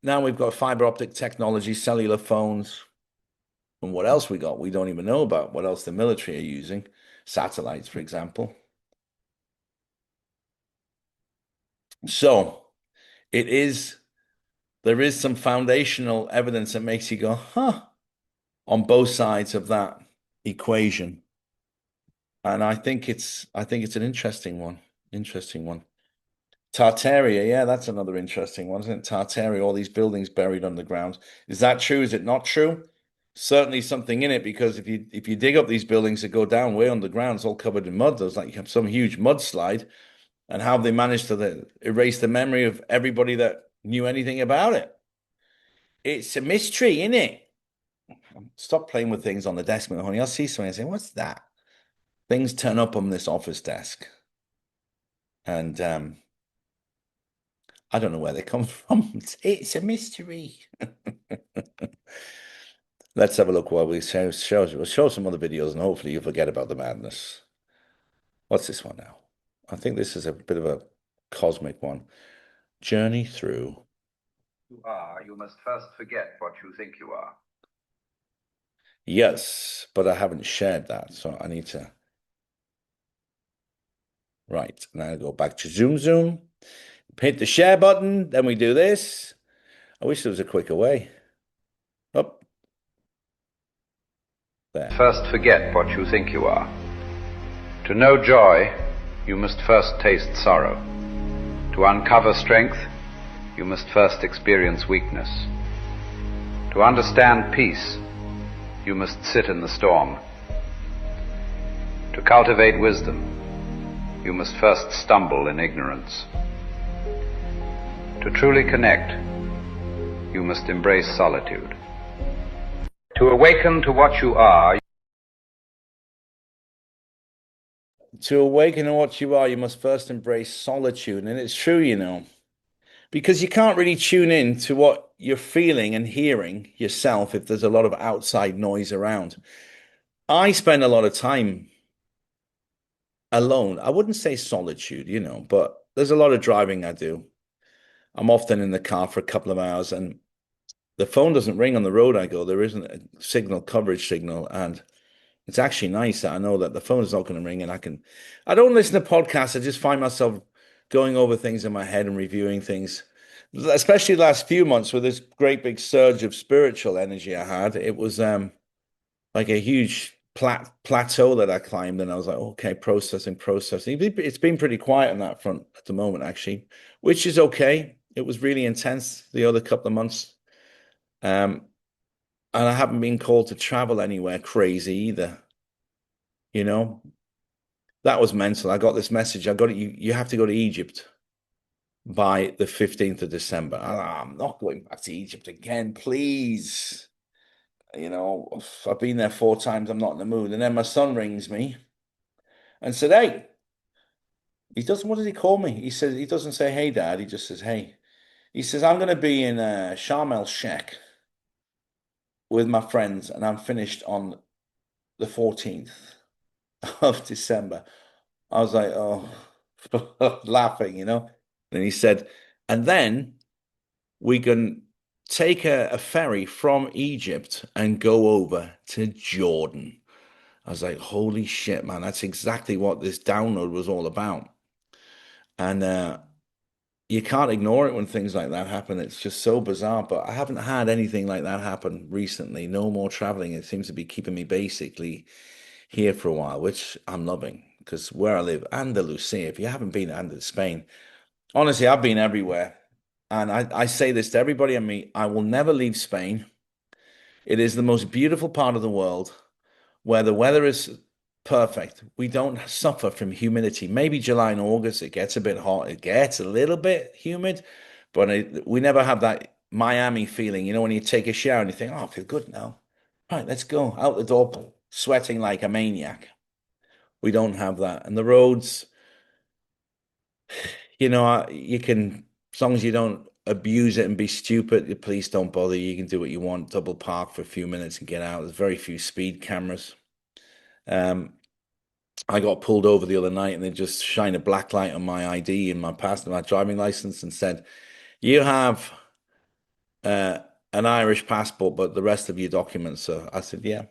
now we've got fiber optic technology, cellular phones. And what else we got? We don't even know about what else the military are using. Satellites, for example. So it is, there is some foundational evidence that makes you go, huh, on both sides of that equation. And I think it's an interesting one. Interesting one. Tartaria, yeah, that's another interesting one, isn't it? Tartaria, all these buildings buried underground. Is that true? Is it not true? Certainly something in it because if you dig up these buildings that go down way underground, it's all covered in mud. There's like you have some huge mudslide, and how have they managed to erase the memory of everybody that knew anything about it? It's a mystery, isn't it? Stop playing with things on the desk, Mahoney. I'll see something and say, "What's that?" Things turn up on this office desk, and I don't know where they come from. It's a mystery. Let's have a look while we'll show some other videos and hopefully you forget about the madness. What's this one now? I think this is a bit of a cosmic one. Journey through.
You are, you must first forget what you think you are.
Yes, but I haven't shared that, so I need to. Right, now I go back to Zoom. Hit the share button, then we do this. I wish there was a quicker way. Up. There.
First forget what you think you are. To know joy, you must first taste sorrow. To uncover strength, you must first experience weakness. To understand peace, you must sit in the storm. To cultivate wisdom, you must first stumble in ignorance. To truly connect, you must embrace solitude. To awaken to what you are,
you must first embrace solitude. And it's true, because you can't really tune in to what you're feeling and hearing yourself if there's a lot of outside noise around. I spend a lot of time alone. I wouldn't say solitude, but there's a lot of driving I do. I'm often in the car for a couple of hours and the phone doesn't ring on the road I go. There isn't a coverage signal. And it's actually nice that I know that the phone is not going to ring and I don't listen to podcasts. I just find myself going over things in my head and reviewing things, especially the last few months with this great big surge of spiritual energy I had. It was like a huge plateau that I climbed, and I was like, okay, processing. It's been pretty quiet on that front at the moment, actually, which is okay. It was really intense the other couple of months. And I haven't been called to travel anywhere crazy either. You know, that was mental. I got this message. I got it. You have to go to Egypt by the 15th of December. I'm not going back to Egypt again, please. I've been there 4 times. I'm not in the mood. And then my son rings me and said, "Hey," what does he call me? He says, he doesn't say, "Hey, Dad." He just says, "Hey." He says, "I'm going to be in Sharm el Sheikh with my friends, and I'm finished on the 14th of December." I was like, oh, laughing. And he said, and then we can take a ferry from Egypt and go over to Jordan. I was like, holy shit, man, that's exactly what this download was all about. And you can't ignore it when things like that happen. It's just so bizarre. But I haven't had anything like that happen recently. No more traveling. It seems to be keeping me basically here for a while, which I'm loving because where I live, Andalusia, if you haven't been to Spain, honestly, I've been everywhere. And I say this to everybody I meet, I will never leave Spain. It is the most beautiful part of the world. where the weather is perfect. We don't suffer from humidity. Maybe July and August, it gets a bit hot. It gets a little bit humid, but we never have that Miami feeling. You know, when you take a shower and you think, oh, I feel good now. Right, let's go out the door, sweating like a maniac. We don't have that. And the roads, you can, as long as you don't abuse it and be stupid, the police don't bother you. You can do what you want, double park for a few minutes and get out. There's very few speed cameras. Um, I got pulled over the other night and they just shined a black light on my ID and my driving license and said, "You have uh, an Irish passport, but the rest of your documents are." I said, "Yeah."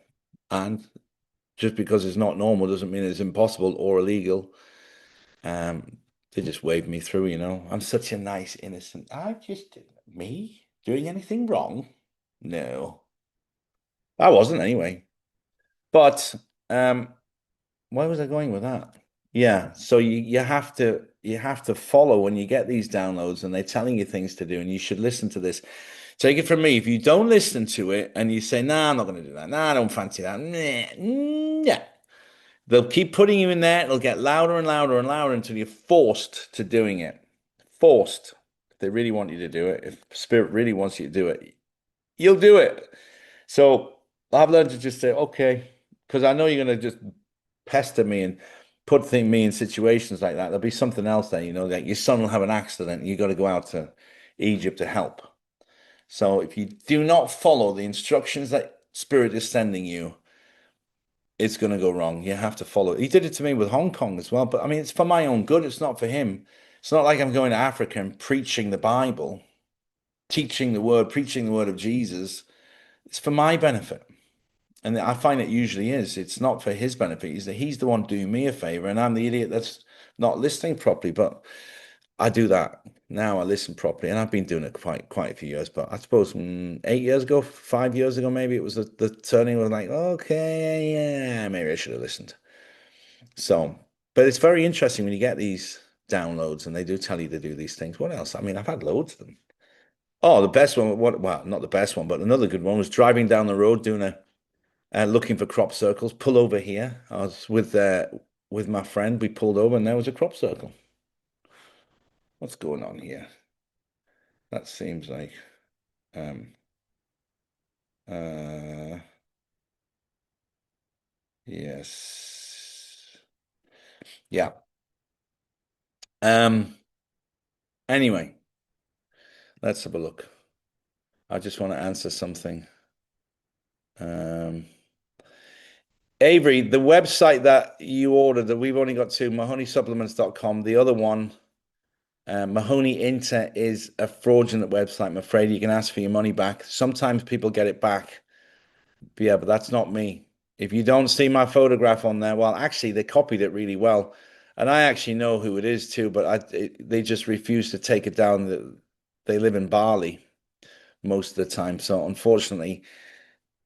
And just because it's not normal doesn't mean it's impossible or illegal. Um, they just waved me through, you know. I'm such a nice, innocent. Me doing anything wrong? No, I wasn't anyway. But where was I going with that? Yeah, so you have to follow when you get these downloads and they're telling you things to do, and you should listen to this. Take it from me. If you don't listen to it and you say, "Nah, I'm not going to do that. Nah, I don't fancy that." Nah, yeah, they'll keep putting you in there. It'll get louder and louder and louder until you're forced to doing it. Forced. If they really want you to do it, if Spirit really wants you to do it, you'll do it. So I've learned to just say, okay, because I know you're going to just pester me and put me in situations like that. There'll be something else there, like your son will have an accident. You got to go out to Egypt to help. So if you do not follow the instructions that Spirit is sending you, it's going to go wrong. You have to follow. He did it to me with Hong Kong as well. But I mean, it's for my own good. It's not for him. It's not like I'm going to Africa and preaching the Bible, teaching the word, preaching the word of Jesus. It's for my benefit. And I find it usually is. It's not for his benefit. He's the one doing me a favor, and I'm the idiot that's not listening properly. But I do that now. I listen properly, and I've been doing it quite a few years. But I suppose 8 years ago, 5 years ago, maybe it was the turning. Was like, okay, yeah, maybe I should have listened. So, but it's very interesting when you get these downloads, and they do tell you to do these things. What else? I mean, I've had loads of them. Oh, the best one. Well, not the best one, but another good one was driving down the road doing looking for crop circles. Pull over here. I was with my friend. We pulled over, and there was a crop circle. What's going on here? That seems like um uh yes. Yeah. Um anyway, let's have a look. I just want to answer something. Um Avery, the website that you ordered that we've only got to mahoneysupplements.com. The other one, Mahoney Inter, is a fraudulent website. I'm afraid you can ask for your money back. Sometimes people get it back. But yeah, but that's not me. If you don't see my photograph on there, well, actually, they copied it really well. And I actually know who it is too, but they just refuse to take it down. They live in Bali most of the time. So unfortunately,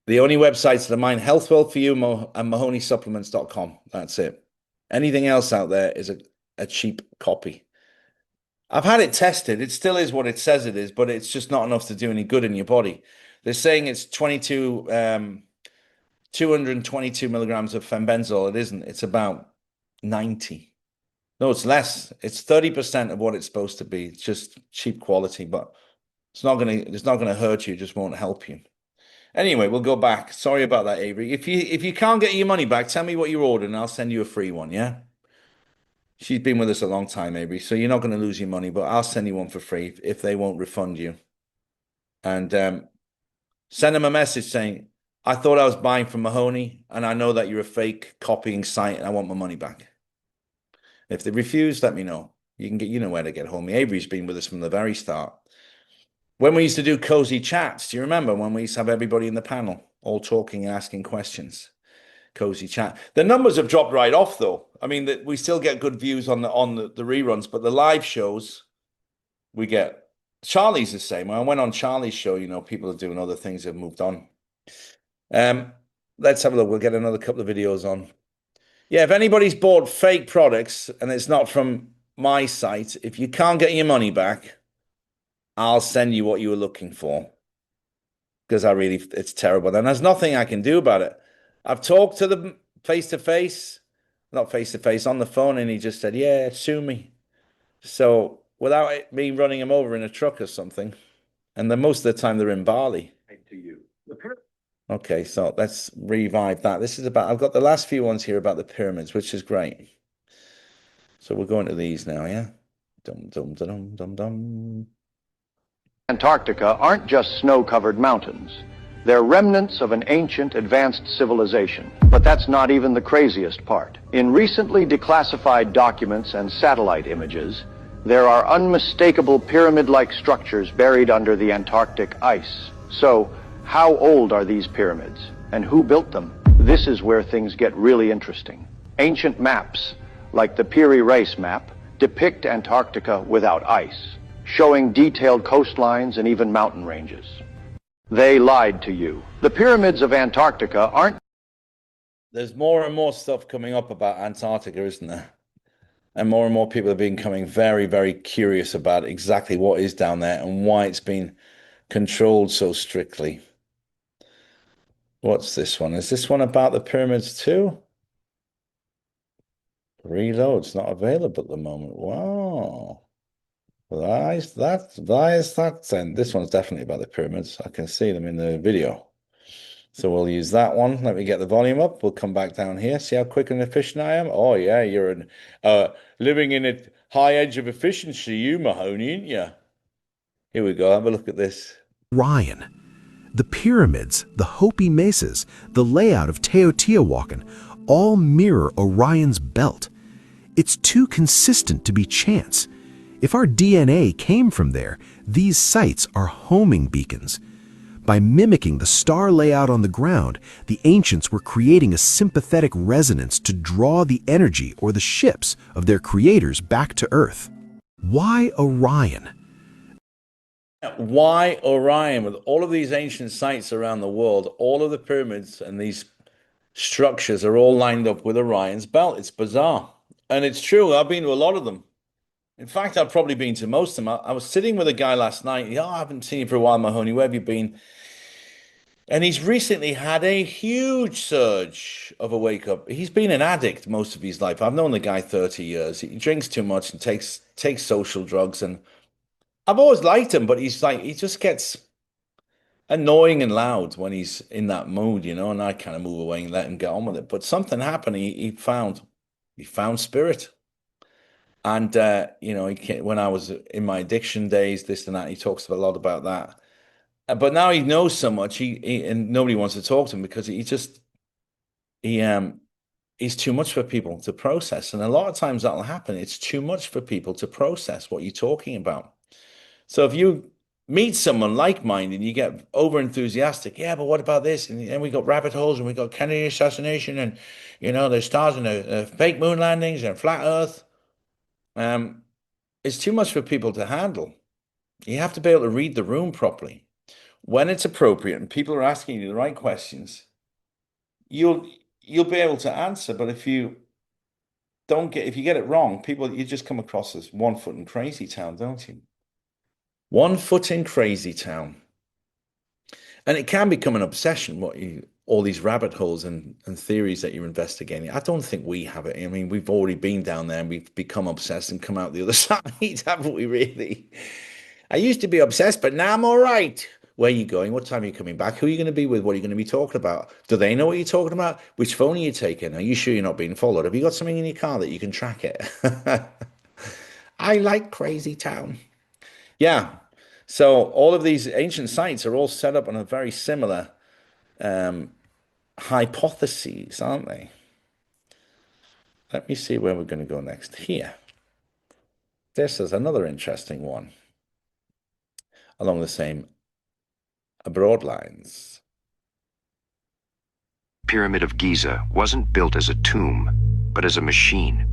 the only websites that are mine, Health Well for You and MahoneySupplements.com. That's it. Anything else out there is a cheap copy. I've had it tested. It still is what it says it is, but it's just not enough to do any good in your body. They're saying it's 222 milligrams of fenbenzol. It isn't. It's about 90. No, it's less. It's 30% of what it's supposed to be. It's just cheap quality, but it's not gonna hurt you, it just won't help you. Anyway, we'll go back. Sorry about that, Avery. If you can't get your money back, tell me what you ordered and I'll send you a free one, yeah? She's been with us a long time, Avery, so you're not going to lose your money, but I'll send you one for free if they won't refund you. And send them a message saying, I thought I was buying from Mahoney, and I know that you're a fake copying site, and I want my money back. If they refuse, let me know. You know where to get hold of me. Avery's been with us from the very start. When we used to do cozy chats, do you remember when we used to have everybody in the panel all talking and asking questions? Cozy chat. The numbers have dropped right off, though. I mean, we still get good views on the reruns, but the live shows we get. Charlie's the same. When I went on Charlie's show, people are doing other things that have moved on. Let's have a look. We'll get another couple of videos on. Yeah, if anybody's bought fake products and it's not from my site, if you can't get your money back, I'll send you what you were looking for. Because it's terrible. And there's nothing I can do about it. I've talked to them face to face, not face to face, on the phone, and he just said, "Yeah, sue me." So without me running him over in a truck or something, and then most of the time they're in Bali. Okay, so let's revive that. This is about, I've got the last few ones here about the pyramids, which is great. So we're going to these now, yeah? Dum dum dum dum dum.
Antarctica aren't just snow-covered mountains. They're remnants of an ancient, advanced civilization. But that's not even the craziest part. In recently declassified documents and satellite images, there are unmistakable pyramid-like structures buried under the Antarctic ice. So, how old are these pyramids? And who built them? This is where things get really interesting. Ancient maps, like the Piri Reis map, depict Antarctica without ice, showing detailed coastlines and even mountain ranges. They lied to you. The pyramids of Antarctica aren't...
There's more and more stuff coming up about Antarctica, isn't there? And more people have becoming very, very curious about exactly what is down there and why it's been controlled so strictly. What's this one? Is this one about the pyramids too? Reload's not available at the moment. Wow. Why is that then? This one's definitely about the pyramids. I can see them in the video. So we'll use that one. Let me get the volume up. We'll come back down here. See how quick and efficient I am? Oh, yeah, you're living in a high edge of efficiency, you, Mahoney, ain't you? Here we go. Have a look at this.
Orion. The pyramids, the Hopi mesas, the layout of Teotihuacan all mirror Orion's belt. It's too consistent to be chance. If our DNA came from there, these sites are homing beacons. By mimicking the star layout on the ground, the ancients were creating a sympathetic resonance to draw the energy or the ships of their creators back to Earth. Why Orion?
Why Orion? With all of these ancient sites around the world, all of the pyramids and these structures are all lined up with Orion's belt. It's bizarre. And it's true. I've been to a lot of them. In fact, I've probably been to most of them. I was sitting with a guy last night. Oh, I haven't seen you for a while, Mahoney. Where have you been? And he's recently had a huge surge of a wake up. He's been an addict most of his life. I've known the guy 30 years. He drinks too much and takes social drugs. And I've always liked him, but he's like, he just gets annoying and loud when he's in that mood, you know, and I kind of move away and let him get on with it. But something happened. He found spirit. And, you know, when I was in my addiction days, this and that, he talks a lot about that. But now he knows so much, and nobody wants to talk to him because he's too much for people to process. And a lot of times that'll happen. It's too much for people to process what you're talking about. So if you meet someone like-minded, you get over-enthusiastic. Yeah, but what about this? And we got rabbit holes, and we got Kennedy assassination, and, you know, there's stars and the fake moon landings and flat Earth. It's too much for people to handle. You have to be able to read the room properly. When it's appropriate and people are asking you the right questions, you'll be able to answer. But if you get it wrong, you just come across as 1 foot in crazy town, don't you? 1 foot in crazy town. And it can become an obsession, all these rabbit holes and theories that you're investigating. I don't think we have it. I mean, we've already been down there and we've become obsessed and come out the other side, haven't we, really? I used to be obsessed, but now I'm all right. Where are you going? What time are you coming back? Who are you going to be with? What are you going to be talking about? Do they know what you're talking about? Which phone are you taking? Are you sure you're not being followed? Have you got something in your car that you can track it? I like crazy town. Yeah. So all of these ancient sites are all set up on a very similar hypotheses, aren't they? Let me see where we're going to go next. Here. This is another interesting one along the same broad lines.
Pyramid of Giza wasn't built as a tomb, but as a machine.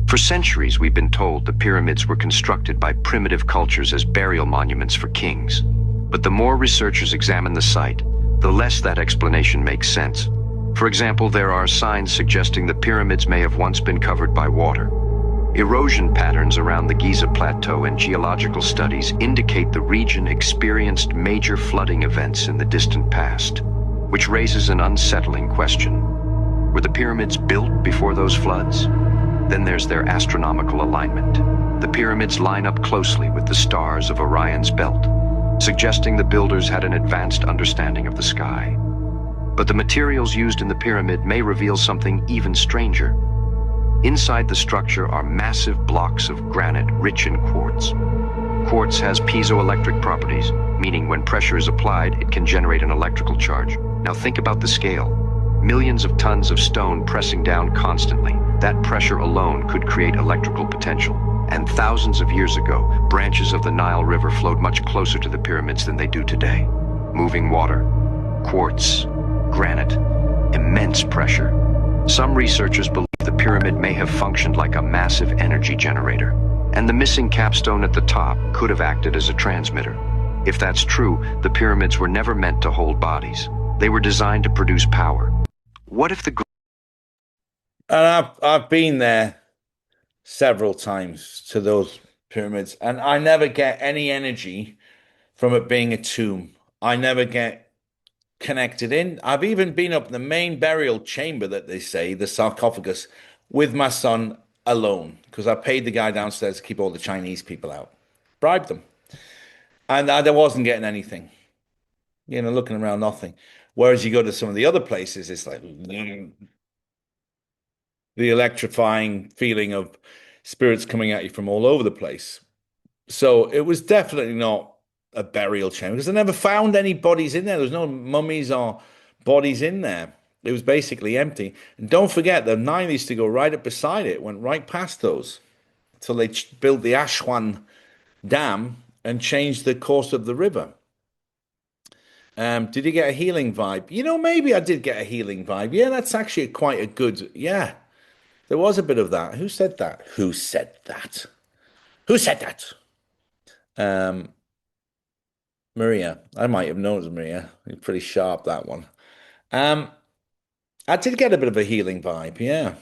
For centuries, we've been told the pyramids were constructed by primitive cultures as burial monuments for kings. But the more researchers examine the site, the less that explanation makes sense. For example, there are signs suggesting the pyramids may have once been covered by water. Erosion patterns around the Giza Plateau and geological studies indicate the region experienced major flooding events in the distant past. which raises an unsettling question. Were the pyramids built before those floods? Then there's their astronomical alignment. The pyramids line up closely with the stars of Orion's belt, suggesting the builders had an advanced understanding of the sky. But the materials used in the pyramid may reveal something even stranger. Inside the structure are massive blocks of granite rich in quartz. Quartz has piezoelectric properties, meaning when pressure is applied, it can generate an electrical charge. Now think about the scale. Millions of tons of stone pressing down constantly. That pressure alone could create electrical potential. And thousands of years ago, branches of the Nile River flowed much closer to the pyramids than they do today. Moving water, quartz, granite, immense pressure. Some researchers believe the pyramid may have functioned like a massive energy generator, and the missing capstone at the top could have acted as a transmitter. If that's true, the pyramids were never meant to hold bodies. They were designed to produce power. What if the...
And I've been there several times to those pyramids, and I never get any energy from it being a tomb. I never get connected in. I've even been up in the main burial chamber that they say, the sarcophagus, with my son alone, because I paid the guy downstairs to keep all the Chinese people out, bribed them, and I wasn't getting anything. Looking around, nothing. Whereas you go to some of the other places, it's like the electrifying feeling of spirits coming at you from all over the place. So it was definitely not a burial chamber because I never found any bodies in there. There was no mummies or bodies in there. It was basically empty. And don't forget, the Nile used to go right up beside it, went right past those. So they built the Aswan Dam and changed the course of the river. Did you get a healing vibe? Maybe I did get a healing vibe. Yeah, that's actually quite a good. Yeah, there was a bit of that. Who said that? Who said that? Who said that? Um, Maria. I might have known it was Maria. You're pretty sharp, that one. Um, I did get a bit of a healing vibe. Yeah.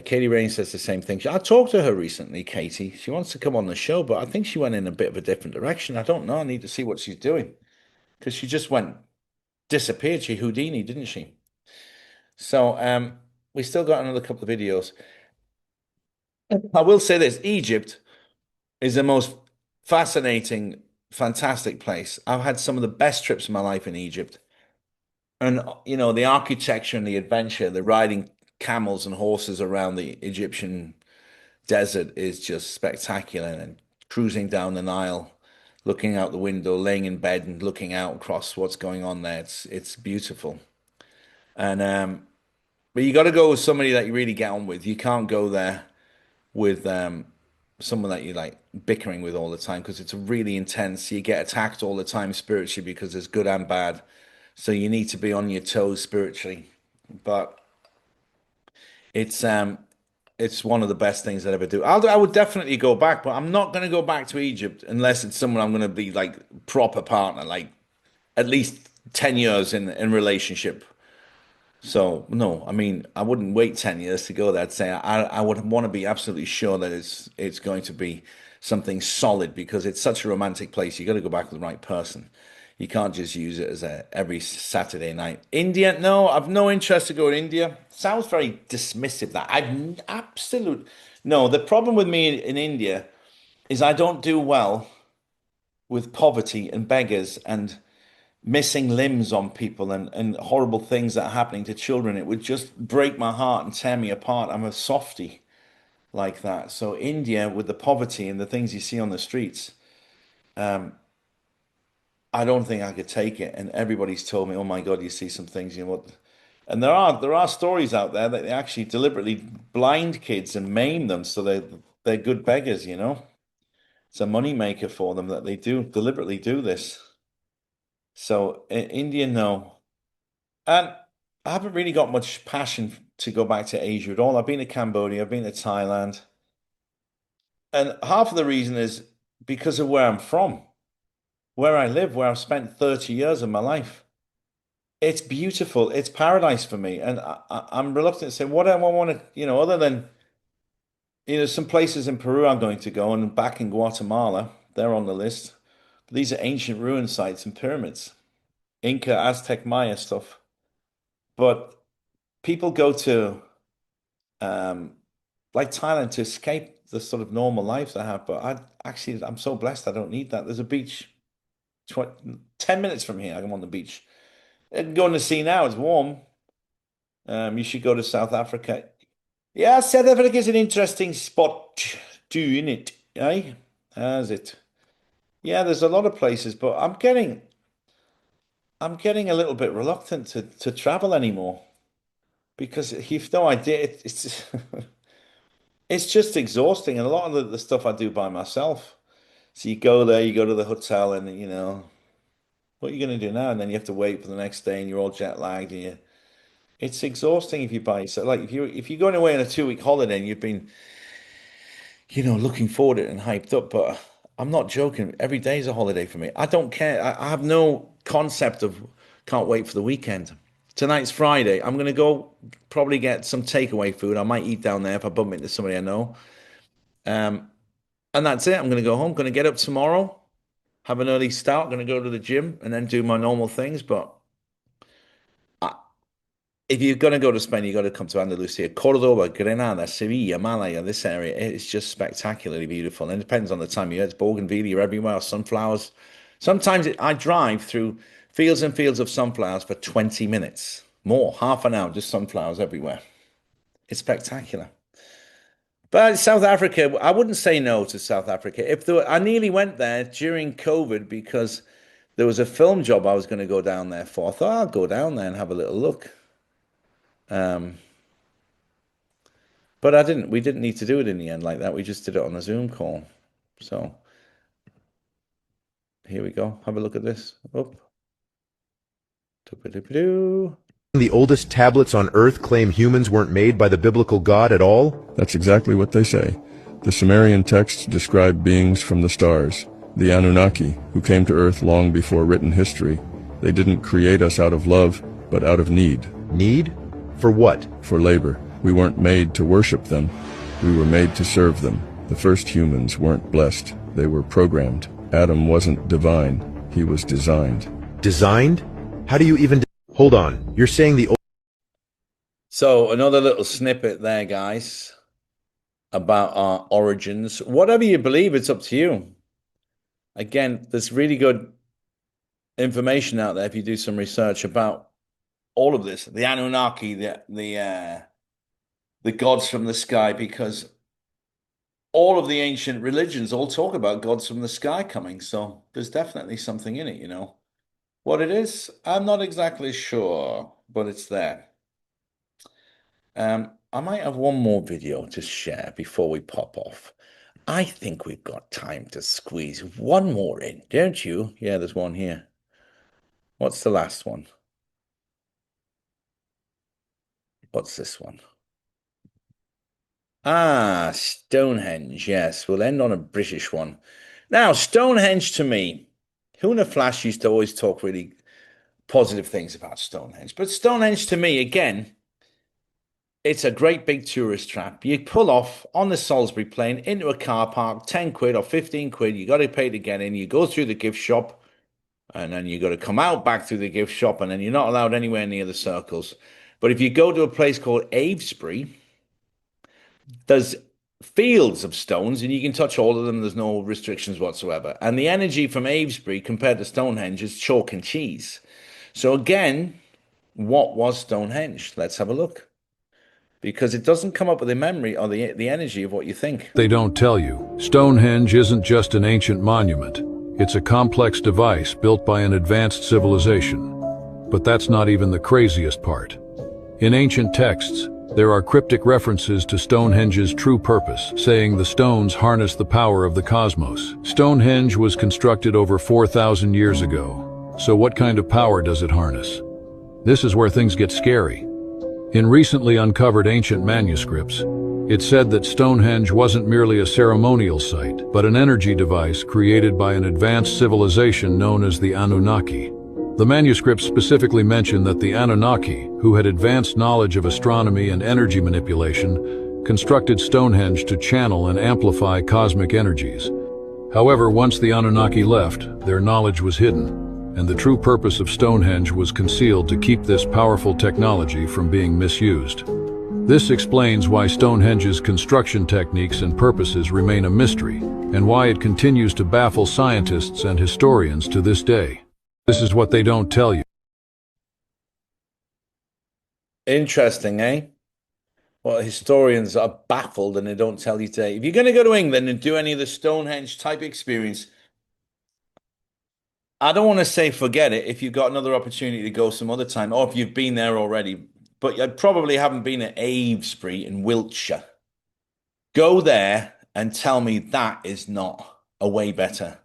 Katie Rain says the same thing. I talked to her recently, Katie. She wants to come on the show, but I think she went in a bit of a different direction. I don't know. I need to see what she's doing because she just went disappeared. She Houdini, didn't she? So we still got another couple of videos. I will say this, Egypt is the most fascinating, fantastic place. I've had some of the best trips of my life in Egypt. And the architecture and the adventure, the riding camels and horses around the Egyptian desert is just spectacular. And cruising down the Nile, looking out the window, laying in bed and looking out across what's going on there. It's beautiful. And but you got to go with somebody that you really get on with. You can't go there with someone that you like bickering with all the time because it's really intense. You get attacked all the time spiritually because there's good and bad. So you need to be on your toes spiritually. But it's one of the best things I'd ever do. I would definitely go back, but I'm not going to go back to Egypt unless it's someone I'm going to be like proper partner, like at least 10 years in relationship. So no, I mean, I wouldn't wait 10 years to go there. I'd say I would want to be absolutely sure that it's going to be something solid because it's such a romantic place. You got to go back with the right person. You can't just use it as every Saturday night. India, no, I've no interest to go to India. Sounds very dismissive that. I've absolute no. The problem with me in India is I don't do well with poverty and beggars and missing limbs on people and horrible things that are happening to children. It would just break my heart and tear me apart. I'm a softie like that. So India with the poverty and the things you see on the streets, I don't think I could take it. And everybody's told me, "Oh my God, you see some things, you know what?" And there are stories out there that they actually deliberately blind kids and maim them so they're good beggars, you know. It's a money maker for them that they do deliberately do this. So India, no. And I haven't really got much passion to go back to Asia at all. I've been to Cambodia, I've been to Thailand, and half of the reason is because of where I'm from, where I live, where I've spent 30 years of my life. It's beautiful. It's paradise for me. And I'm reluctant to say what I want to, other than, some places in Peru I'm going to go and back in Guatemala, they're on the list. But these are ancient ruin sites and pyramids. Inca, Aztec, Maya stuff. But people go to um, like Thailand to escape the sort of normal lives I have. But I'm so blessed. I don't need that. There's a beach 10 minutes from here. I'm on the beach. I can go in the sea now. It's warm. You should go to South Africa. Yeah, South Africa is an interesting spot too, isn't it? Eh? How's it? Yeah, there's a lot of places, but I'm getting a little bit reluctant to travel anymore because you've no idea. It's it's just exhausting, and a lot of the stuff I do by myself. So you go there, you go to the hotel, and what are you going to do now? And then you have to wait for the next day, and you're all jet lagged, and it's exhausting if you buy yourself. Like if you're going away on a 2 week holiday and you've been looking forward to it and hyped up. But I'm not joking. Every day is a holiday for me. I don't care. I have no concept of can't wait for the weekend. Tonight's Friday. I'm gonna go probably get some takeaway food. I might eat down there if I bump into somebody I know. Um, and that's it. I'm gonna go home. Gonna get up tomorrow, have an early start. Gonna go to the gym and then do my normal things. But if you're going to go to Spain, you've got to come to Andalusia, Cordoba, Granada, Sevilla, Malaga, this area. It's just spectacularly beautiful. And it depends on the time of year. It's bougainvillea everywhere, sunflowers. Sometimes I drive through fields and fields of sunflowers for 20 minutes, more, half an hour, just sunflowers everywhere. It's spectacular. But South Africa, I wouldn't say no to South Africa. I nearly went there during COVID because there was a film job I was going to go down there for. I thought I'll go down there and have a little look. Um, but I didn't. We didn't need to do it in the end like that. We just did it on a Zoom call. So here we go. Have a look at this. Oh.
The oldest tablets on Earth claim humans weren't made by the biblical God at all?
That's exactly what they say. The Sumerian texts describe beings from the stars, the Anunnaki, who came to Earth long before written history. They didn't create us out of love, but out of need.
Need? For what?
For labor. We weren't made to worship them. We were made to serve them. The first humans weren't blessed. They were programmed. Adam wasn't divine. He was designed.
Designed? How do you even... Hold on. You're saying the...
So another little snippet there, guys, about our origins. Whatever you believe, it's up to you. Again, there's really good information out there if you do some research about all of this, the Anunnaki, the gods from the sky, because all of the ancient religions all talk about gods from the sky coming. So there's definitely something in it, What it is, I'm not exactly sure, but it's there. I might have one more video to share before we pop off. I think we've got time to squeeze one more in, don't you? Yeah, there's one here. What's the last one? What's this one? Ah, Stonehenge. Yes, we'll end on a British one. Now, Stonehenge to me, who in a flash used to always talk really positive things about Stonehenge. But Stonehenge to me, again, it's a great big tourist trap. You pull off on the Salisbury Plain into a car park, 10 quid or 15 quid. You got to pay to get in. You go through the gift shop, and then you got to come out back through the gift shop, and then you're not allowed anywhere near the circles. But if you go to a place called Avesbury, there's fields of stones and you can touch all of them. There's no restrictions whatsoever. And the energy from Avesbury compared to Stonehenge is chalk and cheese. So again, what was Stonehenge? Let's have a look. Because it doesn't come up with the memory or the energy of what you think.
They don't tell you. Stonehenge isn't just an ancient monument. It's a complex device built by an advanced civilization. But that's not even the craziest part. In ancient texts, there are cryptic references to Stonehenge's true purpose, saying the stones harness the power of the cosmos. Stonehenge was constructed over 4,000 years ago. So what kind of power does it harness? This is where things get scary. In recently uncovered ancient manuscripts, it said that Stonehenge wasn't merely a ceremonial site, but an energy device created by an advanced civilization known as the Anunnaki. The manuscripts specifically mention that the Anunnaki, who had advanced knowledge of astronomy and energy manipulation, constructed Stonehenge to channel and amplify cosmic energies. However, once the Anunnaki left, their knowledge was hidden, and the true purpose of Stonehenge was concealed to keep this powerful technology from being misused. This explains why Stonehenge's construction techniques and purposes remain a mystery, and why it continues to baffle scientists and historians to this day. This is what they don't tell you.
Interesting, eh? Well, historians are baffled and they don't tell you today. If you're going to go to England and do any of the Stonehenge type experience, I don't want to say forget it if you've got another opportunity to go some other time, or if you've been there already, but you probably haven't been at Avesbury in Wiltshire. Go there and tell me that is not a way better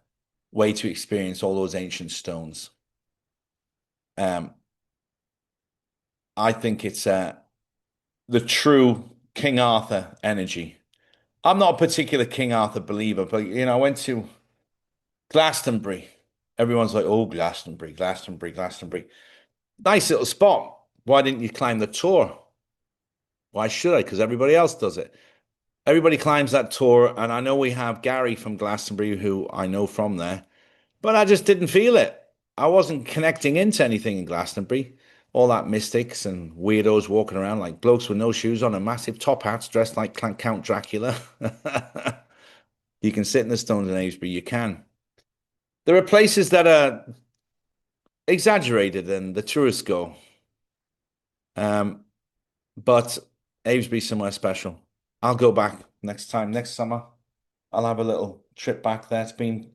way to experience all those ancient stones. I think it's the true King Arthur energy. I'm not a particular King Arthur believer, but I went to Glastonbury. Everyone's like, oh, Glastonbury, Glastonbury, Glastonbury. Nice little spot. Why didn't you climb the tour? Why should I? Because everybody else does it. Everybody climbs that tour, and I know we have Gary from Glastonbury, who I know from there, but I just didn't feel it. I wasn't connecting into anything in Glastonbury. All that mystics and weirdos walking around like blokes with no shoes on and massive top hats dressed like Count Dracula. You can sit in the stones in Avesbury, you can. There are places that are exaggerated and the tourists go. But Avesbury's somewhere special. I'll go back next summer. I'll have a little trip back there. It's been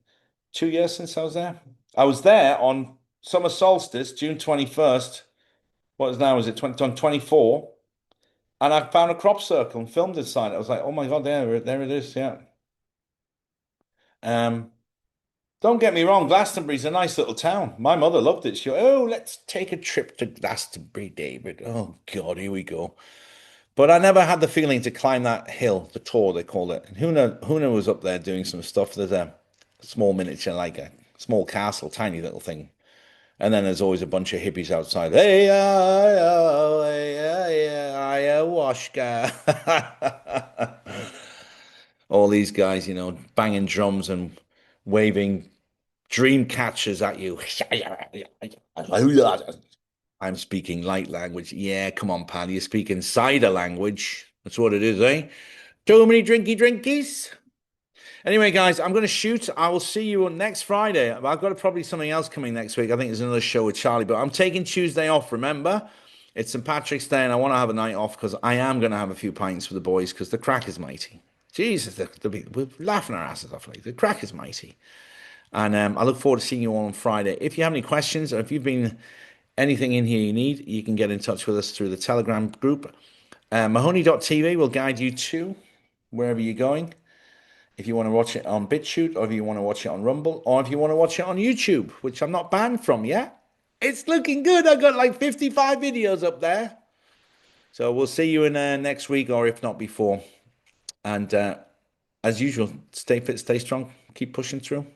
2 years since I was there. I was there on summer solstice, June 21st. What is now? Is it 24? And I found a crop circle and filmed inside it. I was like, oh my God, there it is. Yeah. Don't get me wrong, Glastonbury's a nice little town. My mother loved it. She went, oh, let's take a trip to Glastonbury, David. Oh God, here we go. But I never had the feeling to climb that hill, the tour they called it. And Huna was up there doing some stuff. There's a small miniature, like a small castle, tiny little thing. And then there's always a bunch of hippies outside. Hey, ayahuasca. All these guys, banging drums and waving dream catchers at you. I'm speaking light language. Yeah, come on, pal. You're speaking cider language. That's what it is, eh? Too many drinkies. Anyway, guys, I'm going to shoot. I will see you on next Friday. I've got probably something else coming next week. I think there's another show with Charlie, but I'm taking Tuesday off, remember? It's St. Patrick's Day, and I want to have a night off because I am going to have a few pints with the boys because the crack is mighty. Jesus, we're laughing our asses off. Like, the crack is mighty. And I look forward to seeing you all on Friday. If you have any questions or if you've been anything in here you need, you can get in touch with us through the Telegram group. Mahoney.tv will guide you to wherever you're going. If you want to watch it on BitChute, or if you want to watch it on Rumble, or if you want to watch it on YouTube, which I'm not banned from yet. It's looking good. I got like 55 videos up there. So we'll see you in next week, or if not before. And as usual, stay fit, stay strong, keep pushing through.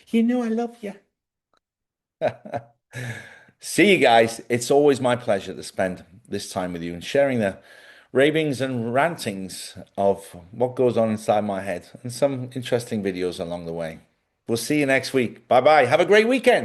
You know I love you. See you guys. It's always my pleasure to spend this time with you and sharing the ravings and rantings of what goes on inside my head and some interesting videos along the way. We'll see you next week. Bye-bye. Have a great weekend.